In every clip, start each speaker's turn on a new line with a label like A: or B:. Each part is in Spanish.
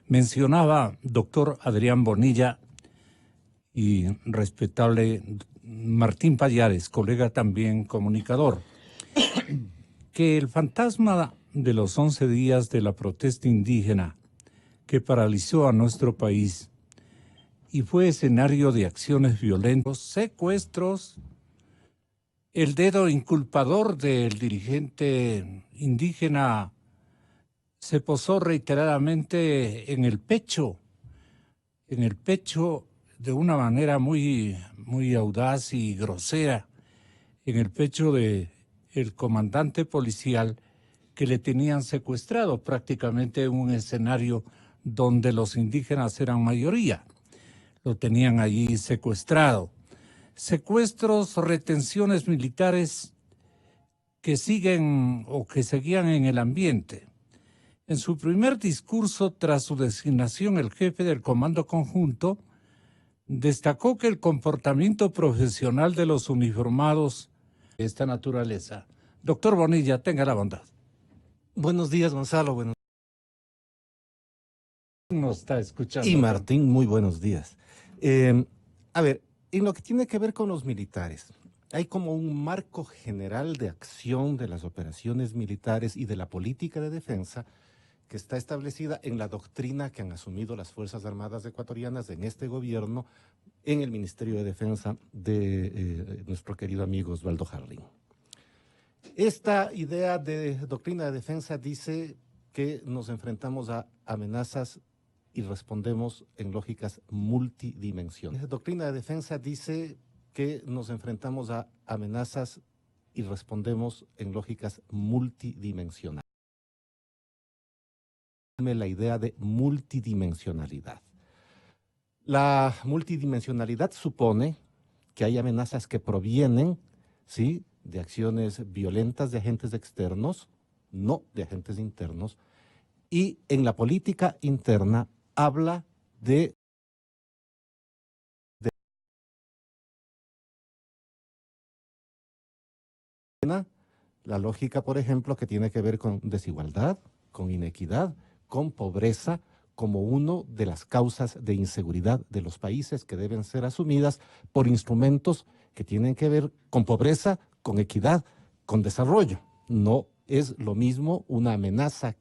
A: Mencionaba doctor Adrián Bonilla y respetable Martín Pallares, colega también comunicador, que el fantasma de los 11 días de la protesta indígena que paralizó a nuestro país y fue escenario de acciones violentas, secuestros, el dedo inculpador del dirigente indígena se posó reiteradamente en el pecho de una manera muy audaz y grosera, en el pecho de el comandante policial que le tenían secuestrado, prácticamente un escenario donde los indígenas eran mayoría. Lo tenían allí secuestrado. Secuestros, retenciones militares que siguen o que seguían en el ambiente. En su primer discurso tras su designación, el jefe del Comando Conjunto destacó que el comportamiento profesional de los uniformados de esta naturaleza. Doctor Bonilla, tenga la bondad.
B: Buenos días, Gonzalo. Buenos...
A: Nos está escuchando.
B: Y Martín, muy buenos días. A ver, en lo que tiene que ver con los militares, hay como un marco general de acción de las operaciones militares y de la política de defensa que está establecida en la doctrina que han asumido las Fuerzas Armadas ecuatorianas en este gobierno, en el Ministerio de Defensa de nuestro querido amigo Osvaldo Jarrín. Esta idea de doctrina de defensa dice que nos enfrentamos a amenazas y respondemos en lógicas multidimensionales. La doctrina de defensa dice que nos enfrentamos a amenazas y respondemos en lógicas multidimensionales. La idea de multidimensionalidad. La multidimensionalidad supone que hay amenazas que provienen, ¿sí?, de acciones violentas de agentes externos, no de agentes internos, y en la política interna habla de la lógica, por ejemplo, que tiene que ver con desigualdad, con inequidad, con pobreza, como una de las causas de inseguridad de los países que deben ser asumidas por instrumentos que tienen que ver con pobreza, con equidad, con desarrollo. No es lo mismo una amenaza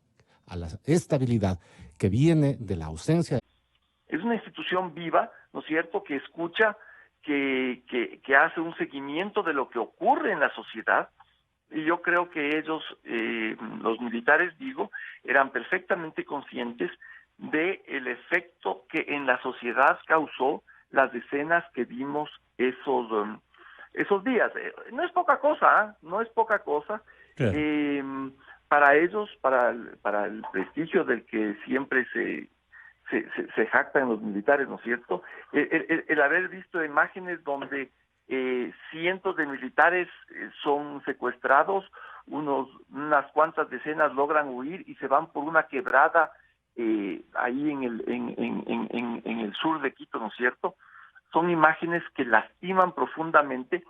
B: a la estabilidad que viene de la ausencia.
C: Es una institución viva, ¿no es cierto?, que escucha, que hace un seguimiento de lo que ocurre en la sociedad. Y yo creo que ellos, los militares, eran perfectamente conscientes del efecto que en la sociedad causó las escenas que vimos esos días. No es poca cosa, no es poca cosa.
A: Claro.
C: Para ellos, para el prestigio del que siempre se jactan los militares, ¿no es cierto?, el haber visto imágenes donde cientos de militares son secuestrados, unas cuantas decenas logran huir y se van por una quebrada ahí en el sur de Quito, ¿no es cierto? Son imágenes que lastiman profundamente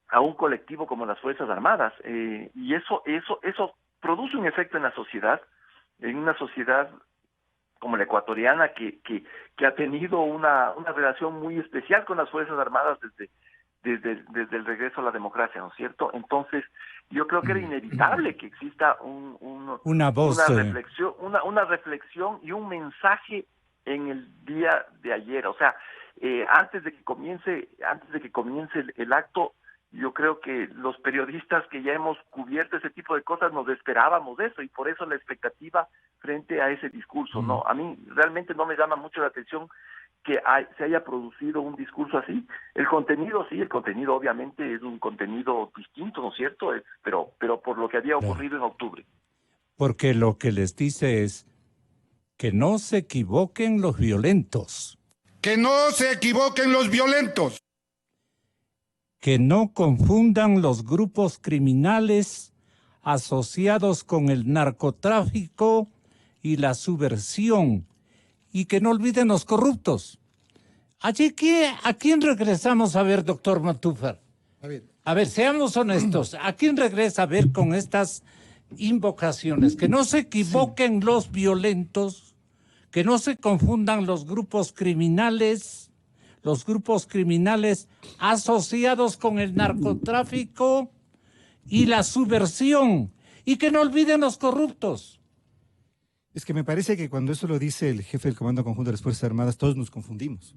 C: a un colectivo como las Fuerzas Armadas, y eso produce un efecto en la sociedad, en una sociedad como la ecuatoriana, que ha tenido una relación muy especial con las Fuerzas Armadas desde el regreso a la democracia, ¿no es cierto? Entonces, yo creo que era inevitable que exista
A: una
C: reflexión y un mensaje en el día de ayer. O sea, antes de que comience el acto, yo creo que los periodistas que ya hemos cubierto ese tipo de cosas nos esperábamos de eso, y por eso la expectativa frente a ese discurso. No, a mí realmente no me llama mucho la atención que se haya producido un discurso así. El contenido obviamente es un contenido distinto, ¿no es cierto? Pero por lo que había ocurrido en octubre.
A: Porque lo que les dice es que no se equivoquen los violentos.
D: Que no se equivoquen los violentos.
A: Que no confundan los grupos criminales asociados con el narcotráfico y la subversión, y que no olviden los corruptos. Allí, ¿a quién regresamos a ver, doctor Matúfar? A ver, seamos honestos, ¿a quién regresa a ver con estas invocaciones? Que no se equivoquen los violentos. que no se confundan los grupos criminales asociados con el narcotráfico y la subversión, y que no olviden los corruptos.
E: Es que me parece que cuando eso lo dice el jefe del Comando Conjunto de las Fuerzas Armadas, todos nos confundimos,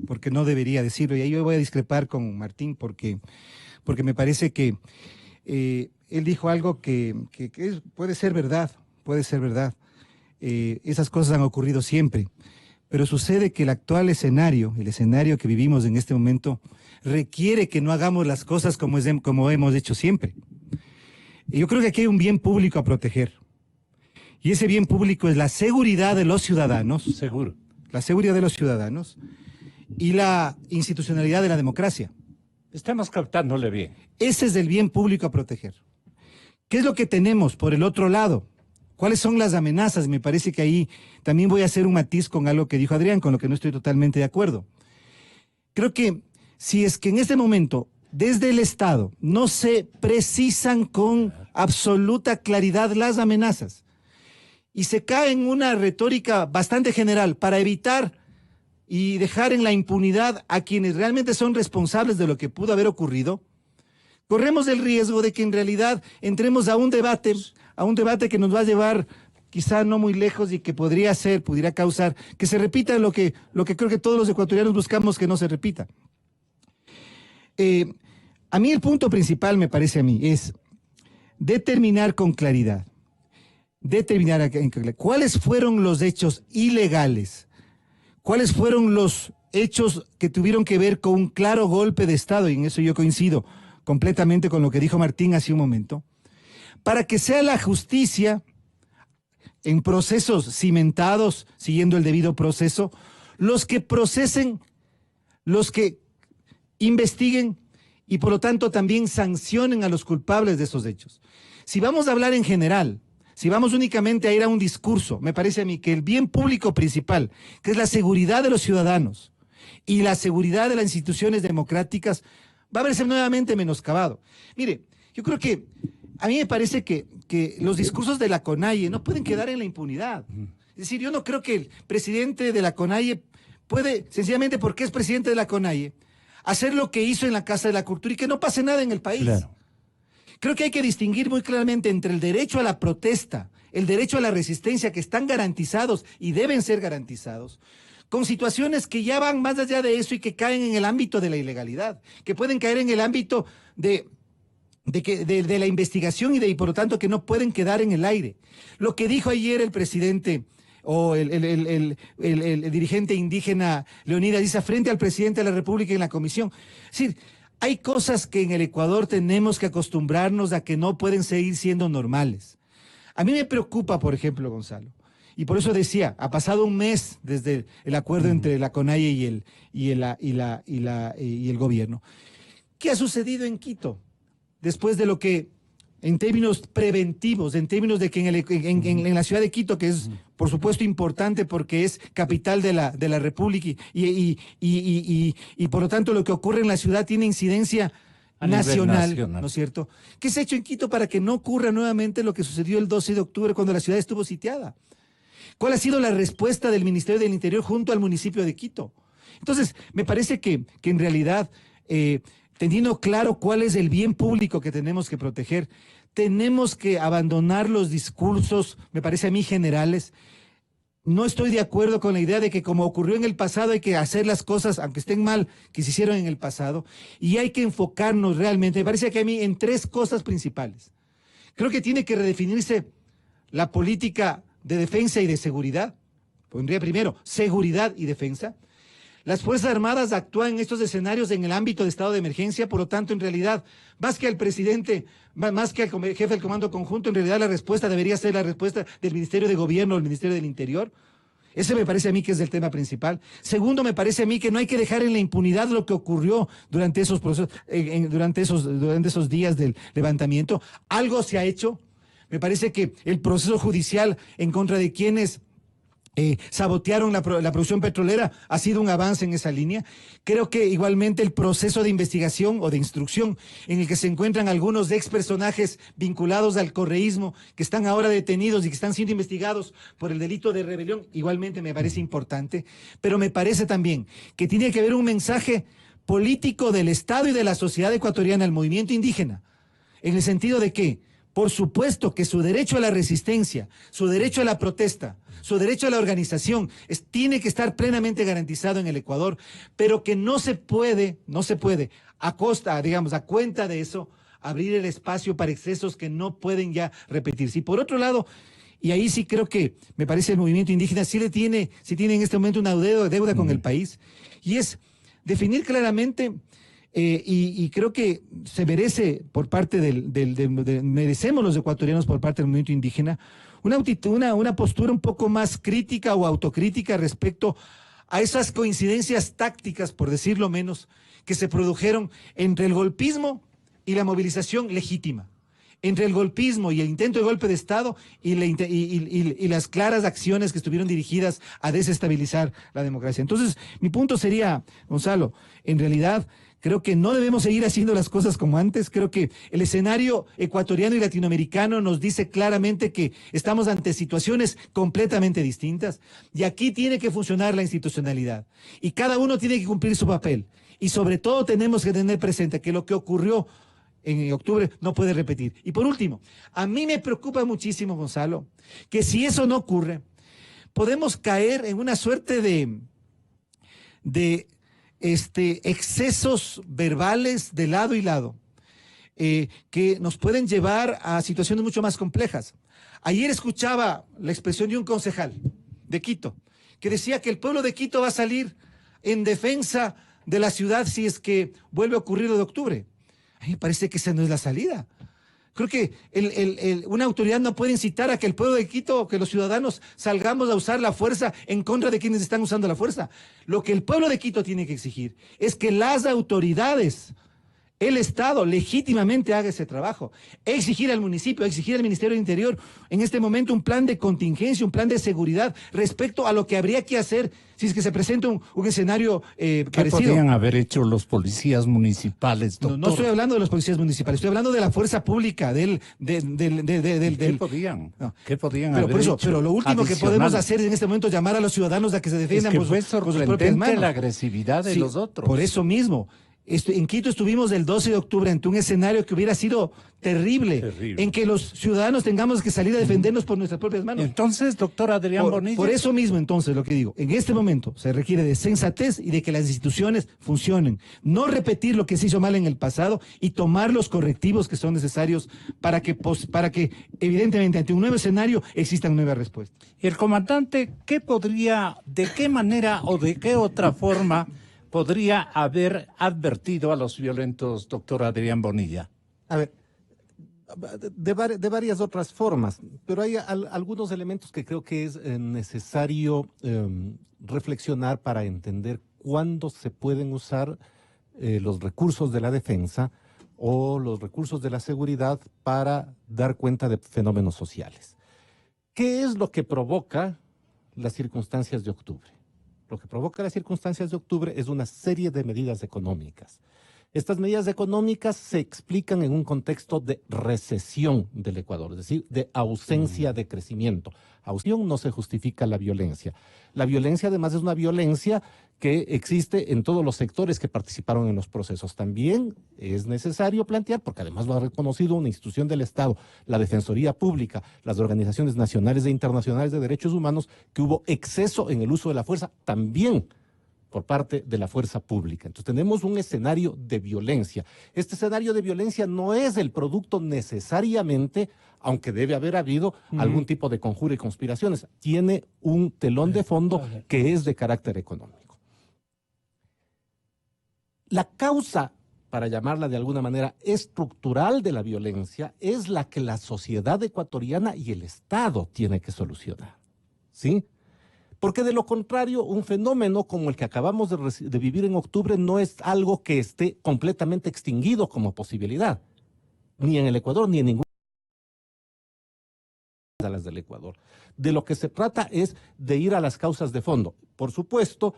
E: porque no debería decirlo. Y ahí yo voy a discrepar con Martín, porque me parece que él dijo algo que puede ser verdad, esas cosas han ocurrido siempre, pero sucede que el actual escenario, el escenario que vivimos en este momento, requiere que no hagamos las cosas como hemos hecho siempre. Y yo creo que aquí hay un bien público a proteger. Y ese bien público es la seguridad de los ciudadanos.
A: Seguro.
E: La seguridad de los ciudadanos y la institucionalidad de la democracia.
A: Estamos captándole bien.
E: Ese es el bien público a proteger. ¿Qué es lo que tenemos por el otro lado? ¿Cuáles son las amenazas? Me parece que ahí también voy a hacer un matiz con algo que dijo Adrián, con lo que no estoy totalmente de acuerdo. Creo que si es que en este momento, desde el Estado, no se precisan con absoluta claridad las amenazas y se cae en una retórica bastante general para evitar y dejar en la impunidad a quienes realmente son responsables de lo que pudo haber ocurrido, corremos el riesgo de que en realidad entremos a un debate que nos va a llevar quizá no muy lejos y que pudiera causar que se repita lo que creo que todos los ecuatorianos buscamos que no se repita. A mí el punto principal, me parece a mí, es determinar con claridad, cuáles fueron los hechos ilegales, cuáles fueron los hechos que tuvieron que ver con un claro golpe de Estado, y en eso yo coincido completamente con lo que dijo Martín hace un momento, para que sea la justicia, en procesos cimentados, siguiendo el debido proceso, los que procesen, los que investiguen y por lo tanto también sancionen a los culpables de esos hechos. Si vamos a hablar en general, si vamos únicamente a ir a un discurso, me parece a mí que el bien público principal, que es la seguridad de los ciudadanos y la seguridad de las instituciones democráticas, va a verse nuevamente menoscabado. Mire, yo creo que a mí me parece que los discursos de la CONAIE no pueden quedar en la impunidad. Es decir, yo no creo que el presidente de la CONAIE puede, sencillamente porque es presidente de la CONAIE, hacer lo que hizo en la Casa de la Cultura y que no pase nada en el país.
A: Claro.
E: Creo que hay que distinguir muy claramente entre el derecho a la protesta, el derecho a la resistencia, que están garantizados y deben ser garantizados, con situaciones que ya van más allá de eso y que caen en el ámbito de la ilegalidad, que pueden caer en el ámbito de la investigación y por lo tanto que no pueden quedar en el aire. Lo que dijo ayer el presidente o el dirigente indígena Leonidas Issa frente al presidente de la República en la comisión. Es decir, hay cosas que en el Ecuador tenemos que acostumbrarnos a que no pueden seguir siendo normales. A mí me preocupa, por ejemplo, Gonzalo, y por eso decía, ha pasado un mes desde el acuerdo entre la CONAIE y el gobierno. ¿Qué ha sucedido en Quito? Después de lo que, en términos preventivos, en términos de que en la ciudad de Quito, que es por supuesto importante porque es capital de la República y por lo tanto lo que ocurre en la ciudad tiene incidencia nacional, ¿no es cierto? ¿Qué se ha hecho en Quito para que no ocurra nuevamente lo que sucedió el 12 de octubre cuando la ciudad estuvo sitiada? ¿Cuál ha sido la respuesta del Ministerio del Interior junto al municipio de Quito? Entonces, me parece que en realidad, teniendo claro cuál es el bien público que tenemos que proteger, tenemos que abandonar los discursos, me parece a mí, generales. No estoy de acuerdo con la idea de que como ocurrió en el pasado hay que hacer las cosas, aunque estén mal, que se hicieron en el pasado, y hay que enfocarnos realmente, me parece que a mí, en tres cosas principales. Creo que tiene que redefinirse la política de defensa y de seguridad. Pondría primero seguridad y defensa. Las Fuerzas Armadas actúan en estos escenarios en el ámbito de estado de emergencia, por lo tanto, en realidad, más que al presidente, más que al jefe del Comando Conjunto, en realidad la respuesta debería ser la respuesta del Ministerio de Gobierno o el Ministerio del Interior. Ese me parece a mí que es el tema principal. Segundo, me parece a mí que no hay que dejar en la impunidad lo que ocurrió durante esos procesos, durante esos días del levantamiento. Algo se ha hecho. Me parece que el proceso judicial en contra de quienes sabotearon la producción petrolera, ha sido un avance en esa línea. Creo que igualmente el proceso de investigación o de instrucción en el que se encuentran algunos ex personajes vinculados al correísmo que están ahora detenidos y que están siendo investigados por el delito de rebelión, igualmente me parece importante, pero me parece también que tiene que haber un mensaje político del Estado y de la sociedad ecuatoriana al movimiento indígena, en el sentido de que, por supuesto que su derecho a la resistencia, su derecho a la protesta, su derecho a la organización tiene que estar plenamente garantizado en el Ecuador, pero que no se puede a costa, digamos, a cuenta de eso, abrir el espacio para excesos que no pueden ya repetirse. Y por otro lado, y ahí sí creo que me parece el movimiento indígena sí tiene en este momento una deuda con el país, y es definir claramente. Y creo que se merece por parte merecemos los ecuatorianos por parte del movimiento indígena una postura un poco más crítica o autocrítica respecto a esas coincidencias tácticas, por decirlo menos, que se produjeron entre el golpismo y la movilización legítima, entre el golpismo y el intento de golpe de Estado y las claras acciones que estuvieron dirigidas a desestabilizar la democracia. Entonces, mi punto sería, Gonzalo, en realidad creo que no debemos seguir haciendo las cosas como antes. Creo que el escenario ecuatoriano y latinoamericano nos dice claramente que estamos ante situaciones completamente distintas y aquí tiene que funcionar la institucionalidad y cada uno tiene que cumplir su papel. Y sobre todo tenemos que tener presente que lo que ocurrió en octubre no puede repetir. Y por último, a mí me preocupa muchísimo, Gonzalo, que si eso no ocurre, podemos caer en una suerte de excesos verbales de lado y lado, que nos pueden llevar a situaciones mucho más complejas. Ayer escuchaba la expresión de un concejal de Quito, que decía que el pueblo de Quito va a salir en defensa de la ciudad si es que vuelve a ocurrir lo de octubre. A mí me parece que esa no es la salida. Creo que una autoridad no puede incitar a que el pueblo de Quito, que los ciudadanos salgamos a usar la fuerza en contra de quienes están usando la fuerza. Lo que el pueblo de Quito tiene que exigir es que las autoridades, el Estado, legítimamente haga ese trabajo. Exigir al municipio, exigir al Ministerio del Interior, en este momento un plan de contingencia, un plan de seguridad respecto a lo que habría que hacer si es que se presenta un escenario
A: ¿Qué
E: parecido.
A: podrían haber hecho los policías municipales, doctor?
E: No estoy hablando de los policías municipales, estoy hablando de la fuerza pública,
A: ¿Qué podían?
E: No.
A: ¿Qué podían
E: Pero
A: haber
E: por eso,
A: hecho?
E: pero lo último que podemos hacer en este momento es llamar a los ciudadanos a que se defiendan
A: Es que
E: por
A: fue
E: sus propias
A: sorprendente
E: manos.
A: la agresividad de
E: Sí,
A: los otros.
E: Por eso mismo. En Quito estuvimos el 12 de octubre ante un escenario que hubiera sido terrible, en que los ciudadanos tengamos que salir a defendernos por nuestras propias manos.
A: Entonces, doctor Adrián Bonilla.
E: Por eso mismo, entonces, lo que digo, en este momento se requiere de sensatez y de que las instituciones funcionen. No repetir lo que se hizo mal en el pasado y tomar los correctivos que son necesarios para que evidentemente, ante un nuevo escenario existan nuevas respuestas.
A: ¿Y el comandante de qué manera o de qué otra forma podría haber advertido a los violentos, doctor Adrián Bonilla?
B: A ver, de varias otras formas, pero hay algunos elementos que creo que es necesario reflexionar para entender cuándo se pueden usar los recursos de la defensa o los recursos de la seguridad para dar cuenta de fenómenos sociales. ¿Qué es lo que provoca las circunstancias de octubre? Lo que provoca las circunstancias de octubre es una serie de medidas económicas. Estas medidas económicas se explican en un contexto de recesión del Ecuador, es decir, de ausencia de crecimiento. Ausencia no se justifica la violencia. La violencia además es una violencia que existe en todos los sectores que participaron en los procesos. También es necesario plantear, porque además lo ha reconocido una institución del Estado, la Defensoría Pública, las organizaciones nacionales e internacionales de derechos humanos, que hubo exceso en el uso de la fuerza también por parte de la fuerza pública. Entonces tenemos un escenario de violencia. Este escenario de violencia no es el producto necesariamente, aunque debe haber habido algún tipo de conjuro y conspiraciones, tiene un telón de fondo que es de carácter económico. La causa, para llamarla de alguna manera, estructural de la violencia es la que la sociedad ecuatoriana y el Estado tiene que solucionar, ¿sí? Porque de lo contrario, un fenómeno como el que acabamos de vivir en octubre no es algo que esté completamente extinguido como posibilidad, ni en el Ecuador ni en ningún a las del Ecuador. De lo que se trata es de ir a las causas de fondo. Por supuesto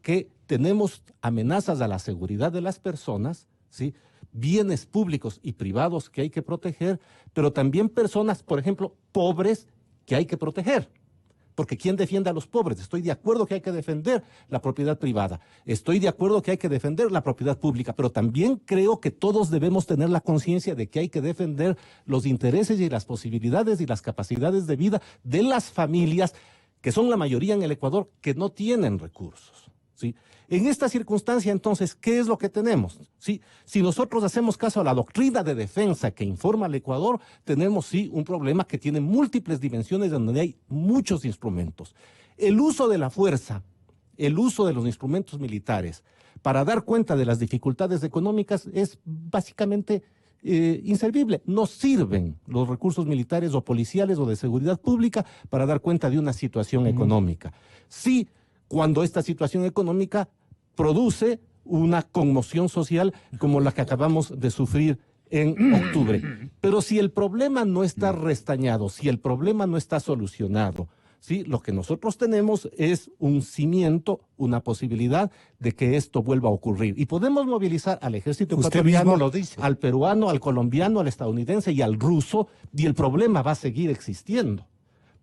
B: que tenemos amenazas a la seguridad de las personas, ¿sí? Bienes públicos y privados que hay que proteger, pero también personas, por ejemplo, pobres que hay que proteger. Porque ¿quién defiende a los pobres? Estoy de acuerdo que hay que defender la propiedad privada. Estoy de acuerdo que hay que defender la propiedad pública, pero también creo que todos debemos tener la conciencia de que hay que defender los intereses y las posibilidades y las capacidades de vida de las familias, que son la mayoría en el Ecuador, que no tienen recursos, ¿sí? En esta circunstancia, entonces, ¿qué es lo que tenemos? ¿Sí? Si nosotros hacemos caso a la doctrina de defensa que informa al Ecuador, tenemos, sí, un problema que tiene múltiples dimensiones donde hay muchos instrumentos. El uso de la fuerza, el uso de los instrumentos militares para dar cuenta de las dificultades económicas es básicamente inservible. No sirven los recursos militares o policiales o de seguridad pública para dar cuenta de una situación económica. Sí, cuando esta situación económica produce una conmoción social como la que acabamos de sufrir en octubre. Pero si el problema no está restañado, si el problema no está solucionado, ¿sí? Lo que nosotros tenemos es un cimiento, una posibilidad de que esto vuelva a ocurrir. Y podemos movilizar al ejército ecuatoriano,
A: lo dice,
B: al peruano, al colombiano, al estadounidense y al ruso, y el problema va a seguir existiendo,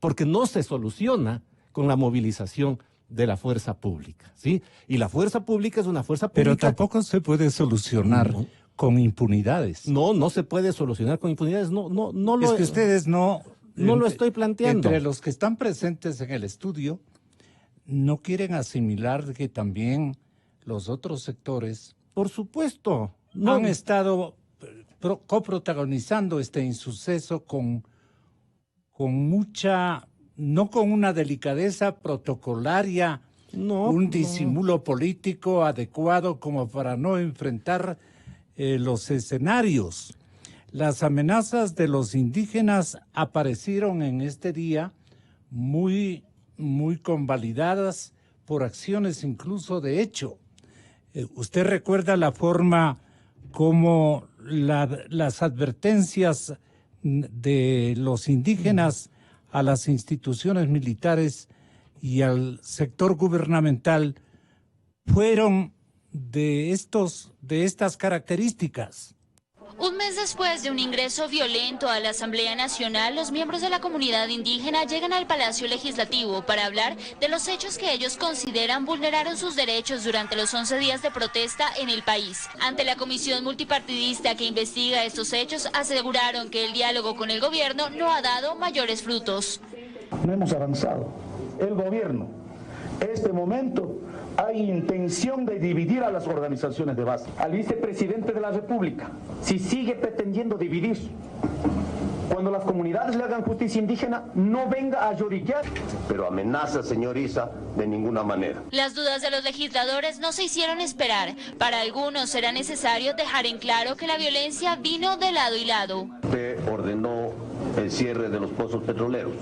B: porque no se soluciona con la movilización de la fuerza pública, ¿sí? Y la fuerza pública es una fuerza pública...
A: Pero tampoco se puede solucionar con impunidades.
B: No se puede solucionar con impunidades, no
A: Es que ustedes no
B: lo estoy planteando.
A: Entre los que están presentes en el estudio, no quieren asimilar que también los otros sectores...
B: Por supuesto.
A: Han estado coprotagonizando este insuceso con mucha... No con una delicadeza protocolaria, un disimulo político adecuado como para no enfrentar los escenarios. Las amenazas de los indígenas aparecieron en este día muy convalidadas por acciones incluso de hecho. ¿Usted recuerda la forma como las advertencias de los indígenas a las instituciones militares y al sector gubernamental fueron de estas características?
F: Un mes después de un ingreso violento a la Asamblea Nacional, los miembros de la comunidad indígena llegan al Palacio Legislativo para hablar de los hechos que ellos consideran vulneraron sus derechos durante los 11 días de protesta en el país. Ante la comisión multipartidista que investiga estos hechos, aseguraron que el diálogo con el gobierno no ha dado mayores frutos.
G: No hemos avanzado. El gobierno, este momento, hay intención de dividir a las organizaciones de base. Al vicepresidente de la República, si sigue pretendiendo dividir, cuando las comunidades le hagan justicia indígena, no venga a lloriquear.
H: Pero amenaza, señor Issa, de ninguna manera.
F: Las dudas de los legisladores no se hicieron esperar. Para algunos será necesario dejar en claro que la violencia vino de lado y lado.
H: Usted ordenó el cierre de los pozos petroleros.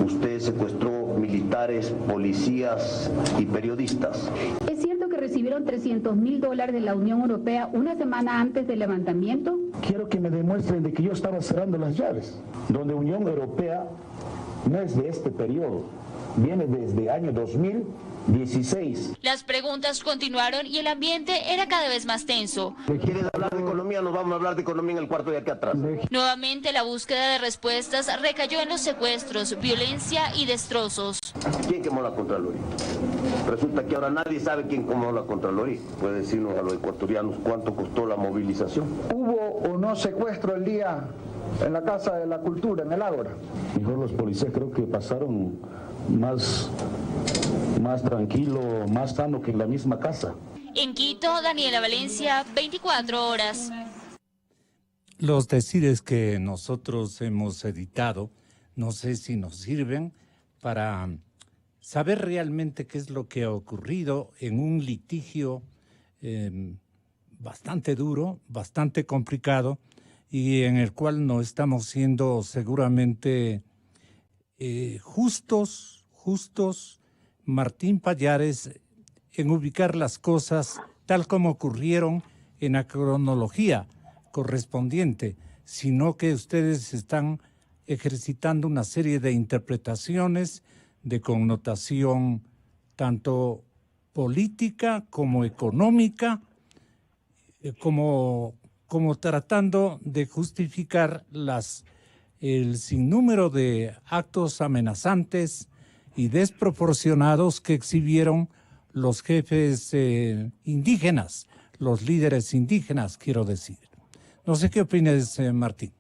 H: Usted secuestró militares, policías y periodistas.
I: ¿Es cierto que recibieron $300.000 de la Unión Europea una semana antes del levantamiento?
G: Quiero que me demuestren de que yo estaba cerrando las llaves, donde Unión Europea no es de este periodo, viene desde año 2016.
F: Las preguntas continuaron y el ambiente era cada vez más tenso.
H: ¿Quieren hablar de economía? Nos vamos a hablar de economía en el cuarto de aquí atrás.
F: Nuevamente la búsqueda de respuestas recayó en los secuestros, violencia y destrozos.
H: ¿Quién quemó la Contraloría? Resulta que ahora nadie sabe quién quemó la Contraloría. ¿Puede decirnos a los ecuatorianos cuánto costó la movilización?
G: ¿Hubo o no secuestro el día en la Casa de la Cultura, en el Ágora? Mejor los policías creo que pasaron más tranquilo, más sano que en la misma casa.
F: En Quito, Daniela Valencia, 24 horas.
A: Los decires que nosotros hemos editado, no sé si nos sirven para saber realmente qué es lo que ha ocurrido en un litigio bastante duro, bastante complicado, y en el cual no estamos siendo seguramente justos, Martín Pallares, en ubicar las cosas tal como ocurrieron en la cronología correspondiente, sino que ustedes están ejercitando una serie de interpretaciones de connotación tanto política como económica, como tratando de justificar el sinnúmero de actos amenazantes y desproporcionados que exhibieron los jefes indígenas, los líderes indígenas, quiero decir. No sé qué opinas, Martín.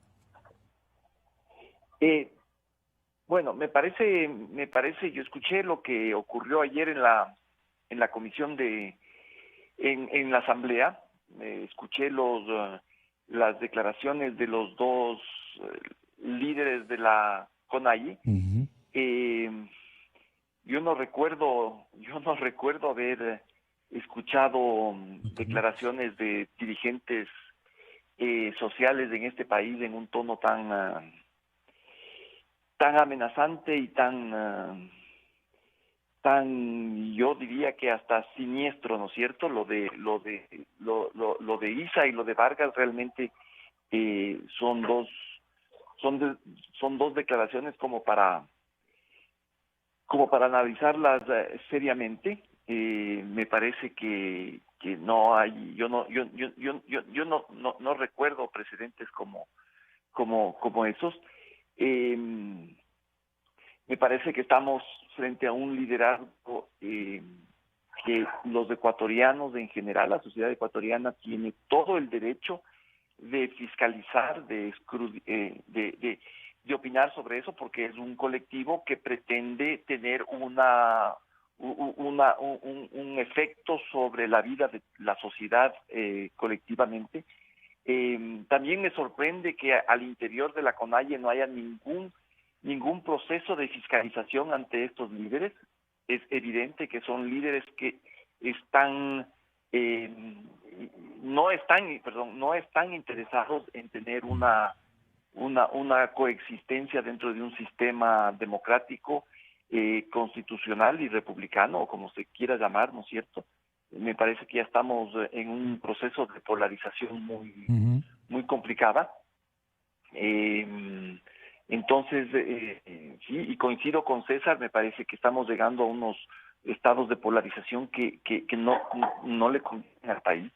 C: Bueno, me parece, yo escuché lo que ocurrió ayer en la comisión en la asamblea, escuché las declaraciones de los dos líderes de la CONAIE. Yo no recuerdo haber escuchado declaraciones de dirigentes sociales en este país en un tono tan amenazante y tan yo diría que hasta siniestro, ¿no es cierto? Lo de Isa y lo de Vargas realmente son dos declaraciones como para analizarlas seriamente. Me parece que no hay, yo no recuerdo precedentes como esos. Me parece que estamos frente a un liderazgo que los ecuatorianos en general, la sociedad ecuatoriana tiene todo el derecho de fiscalizar, de opinar sobre eso, porque es un colectivo que pretende tener un efecto sobre la vida de la sociedad colectivamente. También me sorprende que al interior de la CONAIE no haya ningún proceso de fiscalización ante estos líderes. Es evidente que son líderes que no están interesados en tener una coexistencia dentro de un sistema democrático, constitucional y republicano, o como se quiera llamar, ¿no es cierto? Me parece que ya estamos en un proceso de polarización muy complicada. Entonces, sí, y coincido con César, me parece que estamos llegando a unos estados de polarización que no le convienen al país.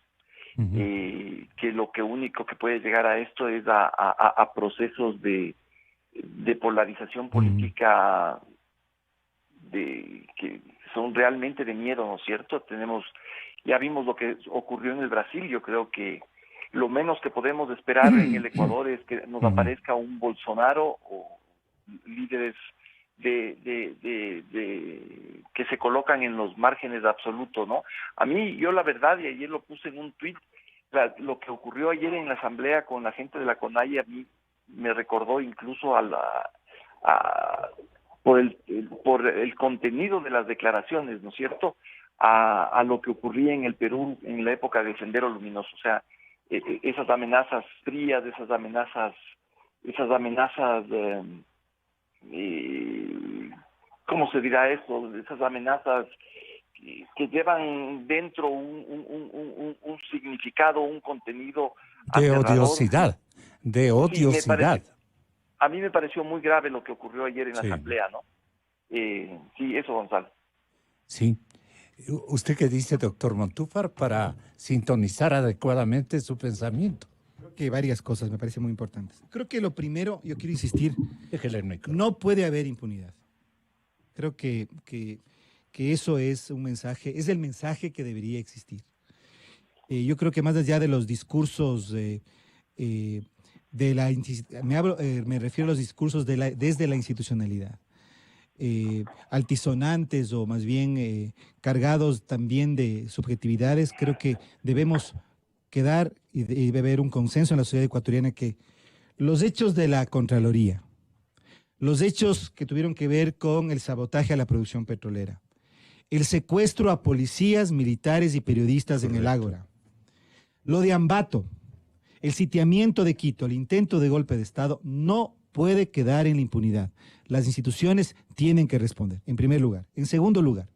C: Que lo único que puede llegar a esto es a procesos de polarización política que son realmente de miedo, ¿no es cierto? Ya vimos lo que ocurrió en el Brasil. Yo creo que lo menos que podemos esperar en el Ecuador es que nos aparezca un Bolsonaro o líderes que se colocan en los márgenes absolutos, ¿no? A mí, yo la verdad, y ayer lo puse en un tuit, lo que ocurrió ayer en la asamblea con la gente de la CONAIE a mí me recordó incluso por el contenido de las declaraciones, ¿no es cierto?, a lo que ocurría en el Perú en la época de Sendero Luminoso. O sea, esas amenazas frías, esas amenazas ¿cómo se dirá eso? Esas amenazas que llevan dentro un significado, un contenido
A: de
C: aterrador.
A: odiosidad.
C: A mí me pareció muy grave lo que ocurrió ayer en la asamblea, ¿no? Sí, eso, Gonzalo.
A: Sí. ¿Usted qué dice, doctor Montúfar, para sintonizar adecuadamente su pensamiento?
E: Creo que varias cosas me parecen muy importantes. Creo que lo primero, yo quiero insistir,
A: déjele el micrófono.
E: No puede haber impunidad. Creo que eso es un mensaje, es el mensaje que debería existir. Yo creo que más allá de los discursos me refiero a los discursos desde la institucionalidad. Altisonantes o más bien cargados también de subjetividades, creo que debemos quedar y debe haber un consenso en la sociedad ecuatoriana que los hechos de la Contraloría, los hechos que tuvieron que ver con el sabotaje a la producción petrolera, el secuestro a policías, militares y periodistas en el Ágora, lo de Ambato, el sitiamiento de Quito, el intento de golpe de Estado, no puede quedar en la impunidad. Las instituciones tienen que responder, en primer lugar. En segundo lugar,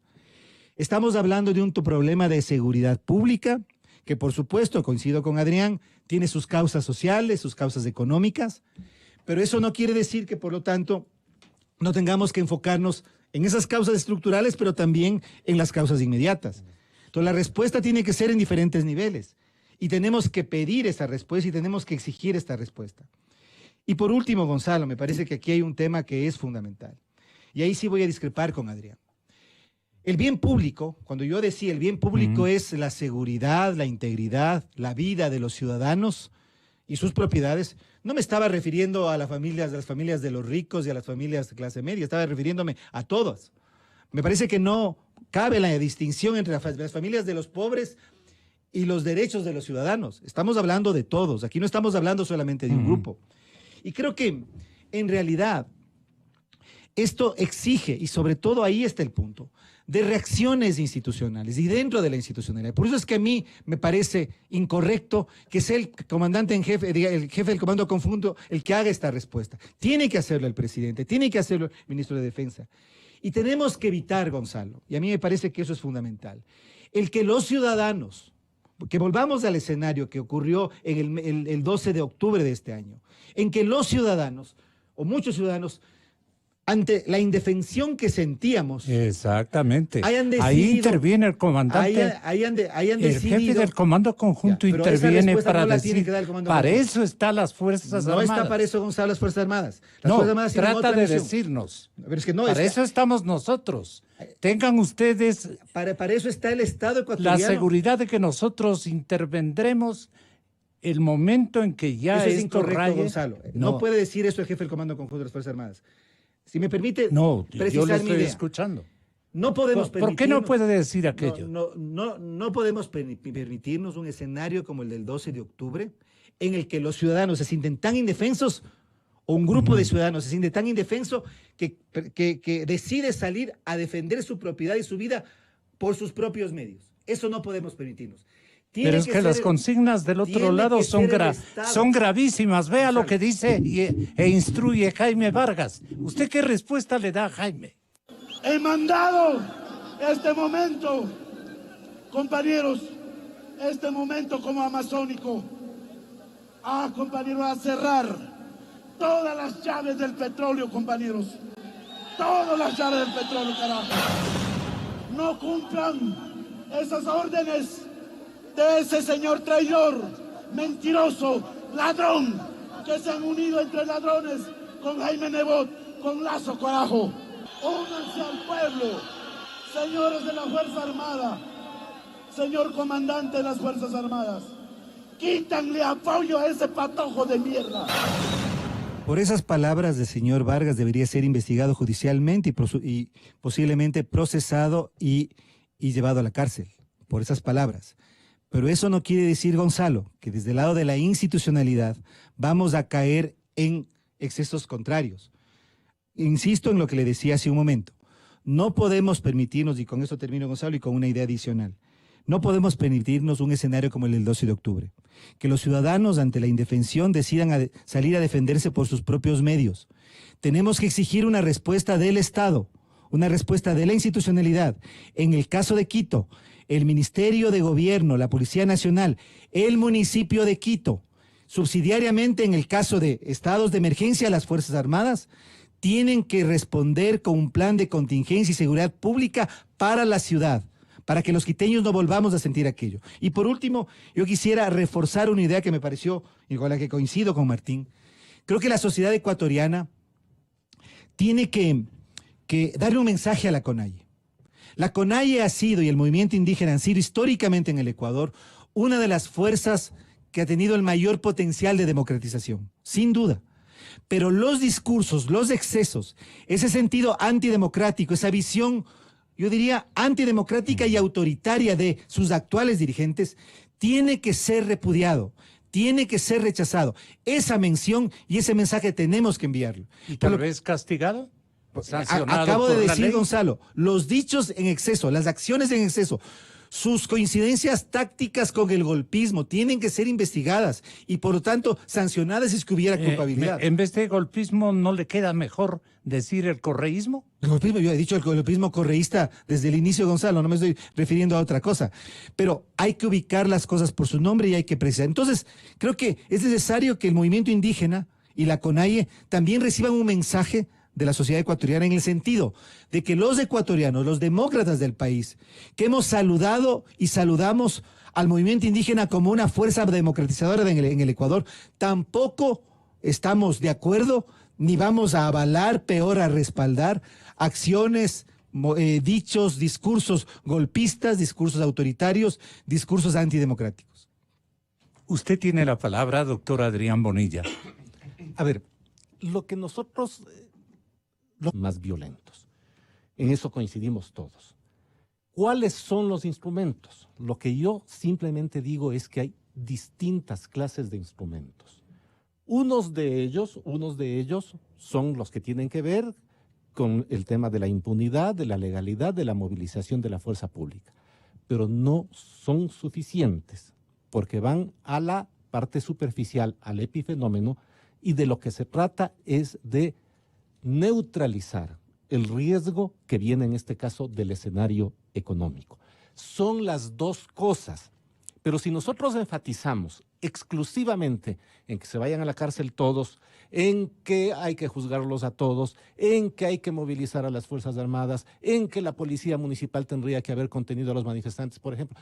E: estamos hablando de un problema de seguridad pública que, por supuesto, coincido con Adrián, tiene sus causas sociales, sus causas económicas, Pero eso no quiere decir que, por lo tanto, no tengamos que enfocarnos en esas causas estructurales, pero también en las causas inmediatas. Entonces, la respuesta tiene que ser en diferentes niveles. Y tenemos que pedir esa respuesta y tenemos que exigir esta respuesta. Y por último, Gonzalo, me parece que aquí hay un tema que es fundamental. Y ahí sí voy a discrepar con Adrián. El bien público, cuando yo decía el bien público es la seguridad, la integridad, la vida de los ciudadanos y sus propiedades, no me estaba refiriendo a las familias de los ricos y a las familias de clase media, estaba refiriéndome a todas. Me parece que no cabe la distinción entre las familias de los pobres y los derechos de los ciudadanos. Estamos hablando de todos, aquí no estamos hablando solamente de un grupo. Y creo que, en realidad, esto exige, y sobre todo ahí está el punto, de reacciones institucionales y dentro de la institucionalidad. Por eso es que a mí me parece incorrecto que sea el comandante en jefe, el jefe del comando conjunto, el que haga esta respuesta. Tiene que hacerlo el presidente, tiene que hacerlo el ministro de Defensa. Y tenemos que evitar, Gonzalo, y a mí me parece que eso es fundamental, el que los ciudadanos, que volvamos al escenario que ocurrió en el 12 de octubre de este año, en que los ciudadanos, o muchos ciudadanos, ante la indefensión que sentíamos,
A: exactamente,
E: decidido,
A: ahí interviene el comandante,
E: hayan
A: el jefe del comando conjunto interviene para
E: no
A: decir, para eso están las Fuerzas Armadas.
E: No está para eso, Gonzalo, las Fuerzas Armadas. Las
A: no,
E: Fuerzas Armadas
A: trata de decirnos,
E: pero es que no,
A: para eso estamos nosotros. Tengan ustedes
E: para eso está el Estado ecuatoriano.
A: La seguridad de que nosotros intervendremos el momento en que ya
E: eso es
A: esto
E: incorrecto,
A: raye.
E: Gonzalo. No puede decir eso el jefe del comando conjunto de las Fuerzas Armadas. Si me permite precisar
A: yo lo estoy
E: mi idea.
A: Escuchando.
E: No podemos
A: ¿Por qué no puede decir aquello?
E: No podemos permitirnos un escenario como el del 12 de octubre en el que los ciudadanos se sienten tan indefensos o un grupo de ciudadanos se siente tan indefenso que decide salir a defender su propiedad y su vida por sus propios medios. Eso no podemos permitirnos.
A: Pero es que las consignas del otro lado son gravísimas. Vea lo que dice e instruye Jaime Vargas. ¿Usted qué respuesta le da a Jaime?
J: He mandado este momento, compañeros, este momento como amazónico, compañeros, a cerrar todas las llaves del petróleo, compañeros. Todas las llaves del petróleo, carajo. No cumplan esas órdenes de ese señor traidor, mentiroso, ladrón, que se han unido entre ladrones con Jaime Nebot, con Lazo, carajo. Únanse al pueblo, señores de la Fuerza Armada, señor comandante de las Fuerzas Armadas. Quítanle apoyo a ese patojo de mierda.
E: Por esas palabras del señor Vargas debería ser investigado judicialmente y posiblemente procesado y llevado a la cárcel, por esas palabras. Pero eso no quiere decir, Gonzalo, que desde el lado de la institucionalidad vamos a caer en excesos contrarios. Insisto en lo que le decía hace un momento. No podemos permitirnos, y con esto termino, Gonzalo, y con una idea adicional, no podemos permitirnos un escenario como el del 12 de octubre. Que los ciudadanos ante la indefensión decidan salir a defenderse por sus propios medios. Tenemos que exigir una respuesta del Estado, una respuesta de la institucionalidad. En el caso de Quito, el Ministerio de Gobierno, la Policía Nacional, el municipio de Quito, subsidiariamente en el caso de estados de emergencia, las Fuerzas Armadas, tienen que responder con un plan de contingencia y seguridad pública para la ciudad, para que los quiteños no volvamos a sentir aquello. Y por último, yo quisiera reforzar una idea que me pareció, y con la que coincido con Martín. Creo que la sociedad ecuatoriana tiene que darle un mensaje a la CONAIE. La CONAIE ha sido, y el movimiento indígena han sido históricamente en el Ecuador, una de las fuerzas que ha tenido el mayor potencial de democratización, sin duda. Pero los discursos, los excesos, ese sentido antidemocrático, esa visión, yo diría, antidemocrática y autoritaria de sus actuales dirigentes, tiene que ser repudiado, tiene que ser rechazado. Esa mención y ese mensaje tenemos que enviarlo.
A: ¿Y tal vez castigado?
E: Acabo de decir, Gonzalo, los dichos en exceso, las acciones en exceso, sus coincidencias tácticas con el golpismo tienen que ser investigadas y por lo tanto sancionadas si es que hubiera culpabilidad.
A: En vez de golpismo, ¿no le queda mejor decir el correísmo?
E: El golpismo, yo he dicho el golpismo correísta desde el inicio, Gonzalo, no me estoy refiriendo a otra cosa. Pero hay que ubicar las cosas por su nombre y hay que precisar. Entonces, creo que es necesario que el movimiento indígena, y la CONAIE también reciban un mensaje de la sociedad ecuatoriana en el sentido de que los ecuatorianos, los demócratas del país, que hemos saludado y saludamos al movimiento indígena como una fuerza democratizadora en el Ecuador, tampoco estamos de acuerdo ni vamos a avalar, peor a respaldar acciones, dichos, discursos golpistas, discursos autoritarios, discursos antidemocráticos.
A: Usted tiene la palabra, doctor Adrián Bonilla.
B: A ver, lo que nosotros, los más violentos, en eso coincidimos todos. ¿Cuáles son los instrumentos? Lo que yo simplemente digo es que hay distintas clases de instrumentos. Unos de ellos son los que tienen que ver con el tema de la impunidad, de la legalidad, de la movilización de la fuerza pública, pero no son suficientes porque van a la parte superficial, al epifenómeno, y de lo que se trata es de neutralizar el riesgo que viene en este caso del escenario económico. Son las dos cosas, pero si nosotros enfatizamos exclusivamente en que se vayan a la cárcel todos, en que hay que juzgarlos a todos, en que hay que movilizar a las Fuerzas Armadas, en que la policía municipal tendría que haber contenido a los manifestantes, por ejemplo,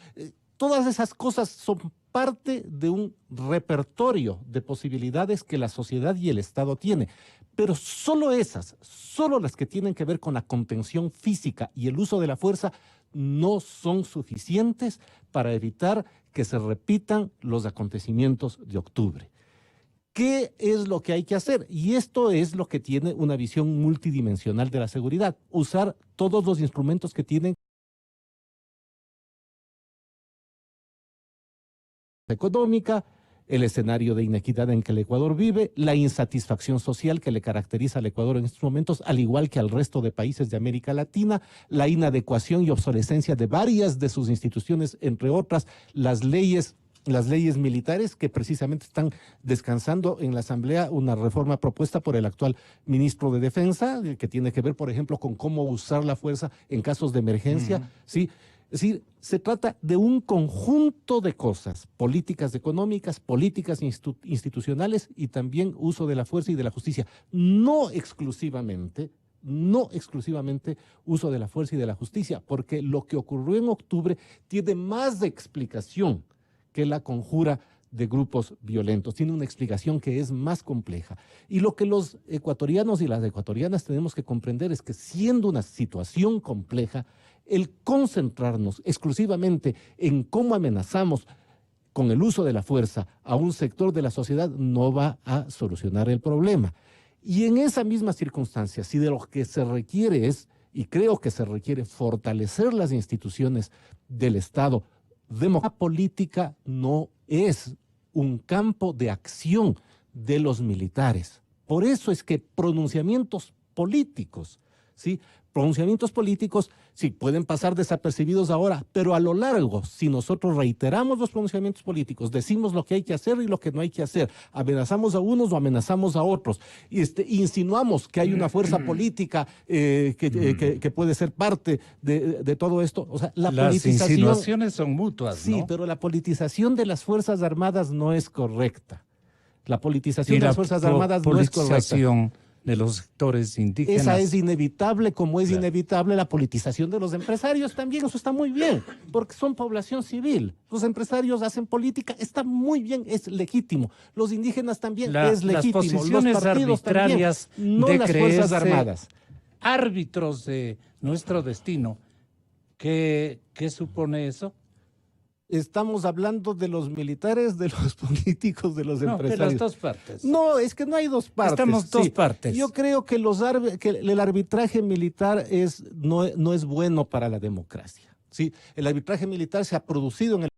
B: todas esas cosas son parte de un repertorio de posibilidades que la sociedad y el Estado tiene. Pero solo esas, solo las que tienen que ver con la contención física y el uso de la fuerza, no son suficientes para evitar que se repitan los acontecimientos de octubre. ¿Qué es lo que hay que hacer? Y esto es lo que tiene una visión multidimensional de la seguridad. Usar todos los instrumentos que tienen económica, el escenario de inequidad en que el Ecuador vive, la insatisfacción social que le caracteriza al Ecuador en estos momentos, al igual que al resto de países de América Latina, la inadecuación y obsolescencia de varias de sus instituciones, entre otras, las leyes militares que precisamente están descansando en la Asamblea una reforma propuesta por el actual ministro de Defensa, que tiene que ver, por ejemplo, con cómo usar la fuerza en casos de emergencia, ¿sí? Es decir, se trata de un conjunto de cosas, políticas económicas, políticas institucionales y también uso de la fuerza y de la justicia. No exclusivamente uso de la fuerza y de la justicia, porque lo que ocurrió en octubre tiene más explicación que la conjura de grupos violentos. Tiene una explicación que es más compleja. Y lo que los ecuatorianos y las ecuatorianas tenemos que comprender es que siendo una situación compleja, el concentrarnos exclusivamente en cómo amenazamos con el uso de la fuerza a un sector de la sociedad no va a solucionar el problema. Y en esa misma circunstancia, si de lo que se requiere es, y creo que se requiere, fortalecer las instituciones del Estado, la política no es un campo de acción de los militares. Por eso es que pronunciamientos políticos, ¿sí? Pronunciamientos políticos, sí, pueden pasar desapercibidos ahora, pero a lo largo, si nosotros reiteramos los pronunciamientos políticos, decimos lo que hay que hacer y lo que no hay que hacer, amenazamos a unos o amenazamos a otros, y insinuamos que hay una fuerza política que puede ser parte de todo esto. O sea,
A: las insinuaciones son mutuas, ¿no?
B: Sí, pero la politización de las Fuerzas Armadas no es correcta. La politización de las Fuerzas Armadas no es correcta.
A: De los sectores indígenas.
B: Esa es inevitable, como es inevitable la politización de los empresarios también. Eso está muy bien, porque son población civil. Los empresarios hacen política, está muy bien, es legítimo. Los indígenas también es legítimo.
A: Las posiciones
B: los partidos
A: arbitrarias
B: también, no
A: de
B: las Fuerzas Armadas.
A: Árbitros de nuestro destino. ¿Qué supone eso?
B: Estamos hablando de los militares, de los políticos, de los empresarios.
A: De las dos partes.
B: No, es que no hay dos partes.
A: Estamos dos partes.
B: Yo creo que el arbitraje militar no es bueno para la democracia. ¿Sí? El arbitraje militar se ha producido en el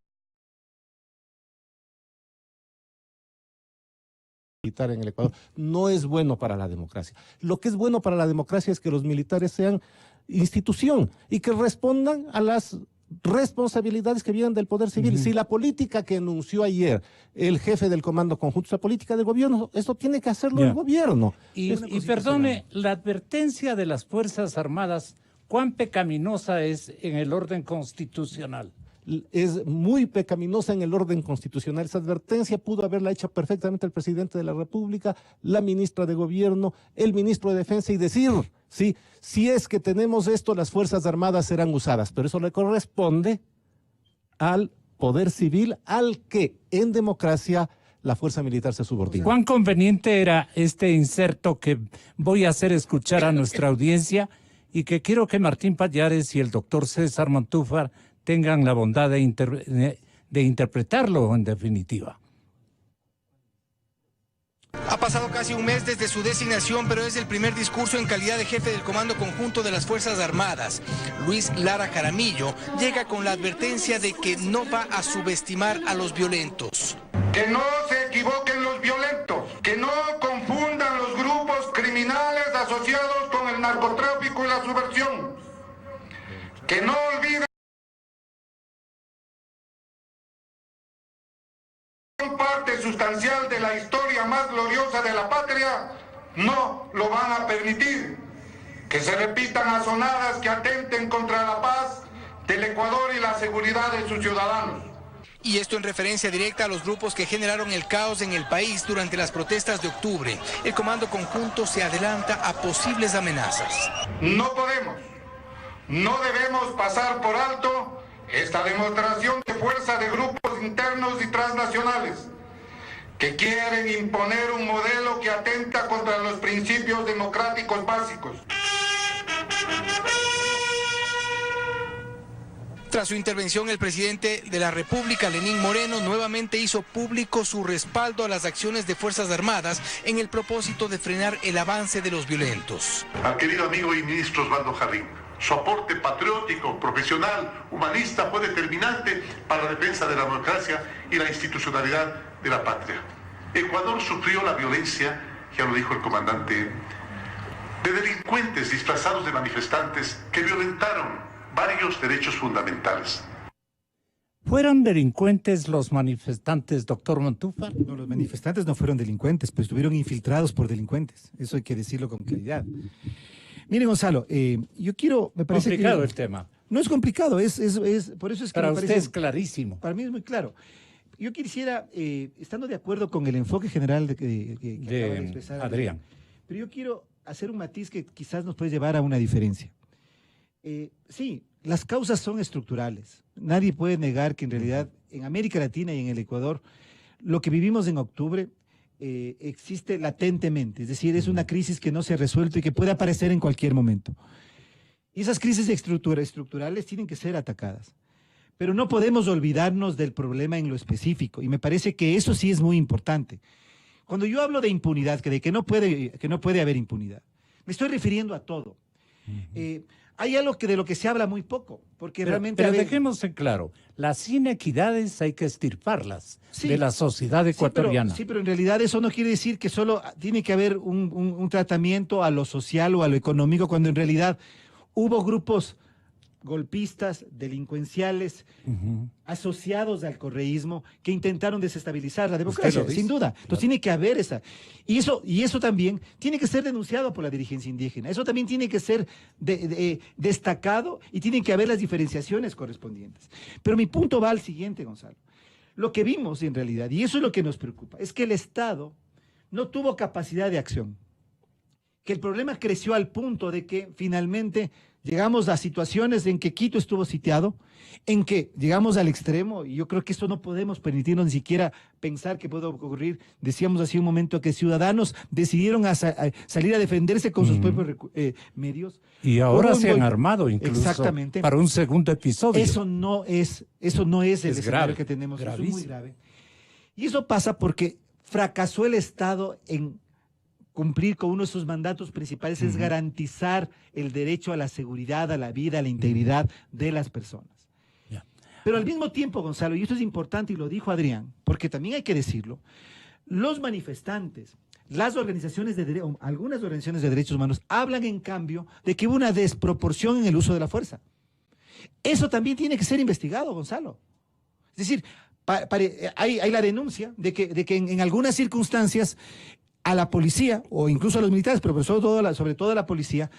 B: militar en el Ecuador. No es bueno para la democracia. Lo que es bueno para la democracia es que los militares sean institución y que respondan a las responsabilidades que vienen del poder civil. Si la política que enunció ayer el jefe del Comando Conjunto es la política del gobierno, eso tiene que hacerlo el gobierno.
A: Y perdone, la advertencia de las Fuerzas Armadas, ¿cuán pecaminosa es en el orden constitucional?
B: es muy pecaminosa en el orden constitucional. Esa advertencia pudo haberla hecho perfectamente el presidente de la República, la ministra de Gobierno, el ministro de Defensa y decir, sí, si es que tenemos esto, las Fuerzas Armadas serán usadas, pero eso le corresponde al poder civil, al que en democracia la fuerza militar se subordina.
A: ¿Cuán conveniente era este inserto que voy a hacer escuchar a nuestra audiencia y que quiero que Martín Pallares y el doctor César Montúfar tengan la bondad de interpretarlo en definitiva?
K: Ha pasado casi un mes desde su designación, pero es el primer discurso en calidad de jefe del Comando Conjunto de las Fuerzas Armadas. Luis Lara Jaramillo llega con la advertencia de que no va a subestimar a los violentos.
D: Que no se equivoquen los violentos, que no confundan los grupos criminales asociados con el narcotráfico y la subversión, que no olviden parte sustancial de la historia más gloriosa de la patria, no lo van a permitir. Que se repitan azonadas que atenten contra la paz del Ecuador y la seguridad de sus ciudadanos.
K: Y esto en referencia directa a los grupos que generaron el caos en el país durante las protestas de octubre. El Comando Conjunto se adelanta a posibles amenazas.
D: No podemos, no debemos pasar por alto esta demostración de fuerza de grupos internos y transnacionales que quieren imponer un modelo que atenta contra los principios democráticos básicos.
K: Tras su intervención, el presidente de la República, Lenín Moreno, nuevamente hizo público su respaldo a las acciones de Fuerzas Armadas en el propósito de frenar el avance de los violentos.
L: Al querido amigo y ministro Osvaldo Jarrín, su aporte patriótico, profesional, humanista fue determinante para la defensa de la democracia y la institucionalidad de la patria. Ecuador sufrió la violencia, ya lo dijo el comandante, de delincuentes disfrazados de manifestantes que violentaron varios derechos fundamentales.
A: ¿Fueron delincuentes los manifestantes, doctor Montúfar?
E: No, los manifestantes no fueron delincuentes, pero estuvieron infiltrados por delincuentes. Eso hay que decirlo con claridad. Mire, Gonzalo, yo quiero... Me parece
A: complicado
E: que,
A: el tema.
E: No es complicado, por eso es que
A: para
E: me
A: usted
E: parece,
A: es clarísimo.
E: Para mí es muy claro. Yo quisiera, estando de acuerdo con el enfoque general que acaba de expresar
A: Adrián,
E: pero yo quiero hacer un matiz que quizás nos puede llevar a una diferencia. Sí, las causas son estructurales. Nadie puede negar que en realidad en América Latina y en el Ecuador lo que vivimos en octubre existe latentemente, es decir, es una crisis que no se ha resuelto y que puede aparecer en cualquier momento. Y esas crisis estructurales tienen que ser atacadas. Pero no podemos olvidarnos del problema en lo específico, y me parece que eso sí es muy importante. Cuando yo hablo de impunidad, de que no puede haber impunidad, me estoy refiriendo a todo. Hay algo de lo que se habla muy poco, porque realmente...
A: Pero dejemos en claro, las inequidades hay que extirparlas de la sociedad ecuatoriana.
E: Sí, pero en realidad eso no quiere decir que solo tiene que haber un tratamiento a lo social o a lo económico, cuando en realidad hubo grupos golpistas, delincuenciales, asociados al correísmo, que intentaron desestabilizar la democracia, sin duda. Entonces tiene que haber esa. Y eso también tiene que ser denunciado por la dirigencia indígena. Eso también tiene que ser destacado y tienen que haber las diferenciaciones correspondientes. Pero mi punto va al siguiente, Gonzalo. Lo que vimos en realidad, y eso es lo que nos preocupa, es que el Estado no tuvo capacidad de acción. Que el problema creció al punto de que finalmente llegamos a situaciones en que Quito estuvo sitiado, en que llegamos al extremo, y yo creo que esto no podemos permitirnos ni siquiera pensar que puede ocurrir. Decíamos hace un momento que ciudadanos decidieron salir a defenderse con sus propios medios.
A: Y ahora se han armado incluso para un segundo episodio.
E: Eso no es el escenario que tenemos, eso es muy grave. Y eso pasa porque fracasó el Estado en cumplir con uno de sus mandatos principales, es garantizar el derecho a la seguridad, a la vida, a la integridad de las personas. Pero al mismo tiempo, Gonzalo, y esto es importante y lo dijo Adrián, porque también hay que decirlo, los manifestantes, las organizaciones algunas organizaciones de derechos humanos hablan en cambio de que hubo una desproporción en el uso de la fuerza. Eso también tiene que ser investigado, Gonzalo. Es decir, hay la denuncia de que en algunas circunstancias a la policía, o incluso a los militares, pero sobre todo a la policía,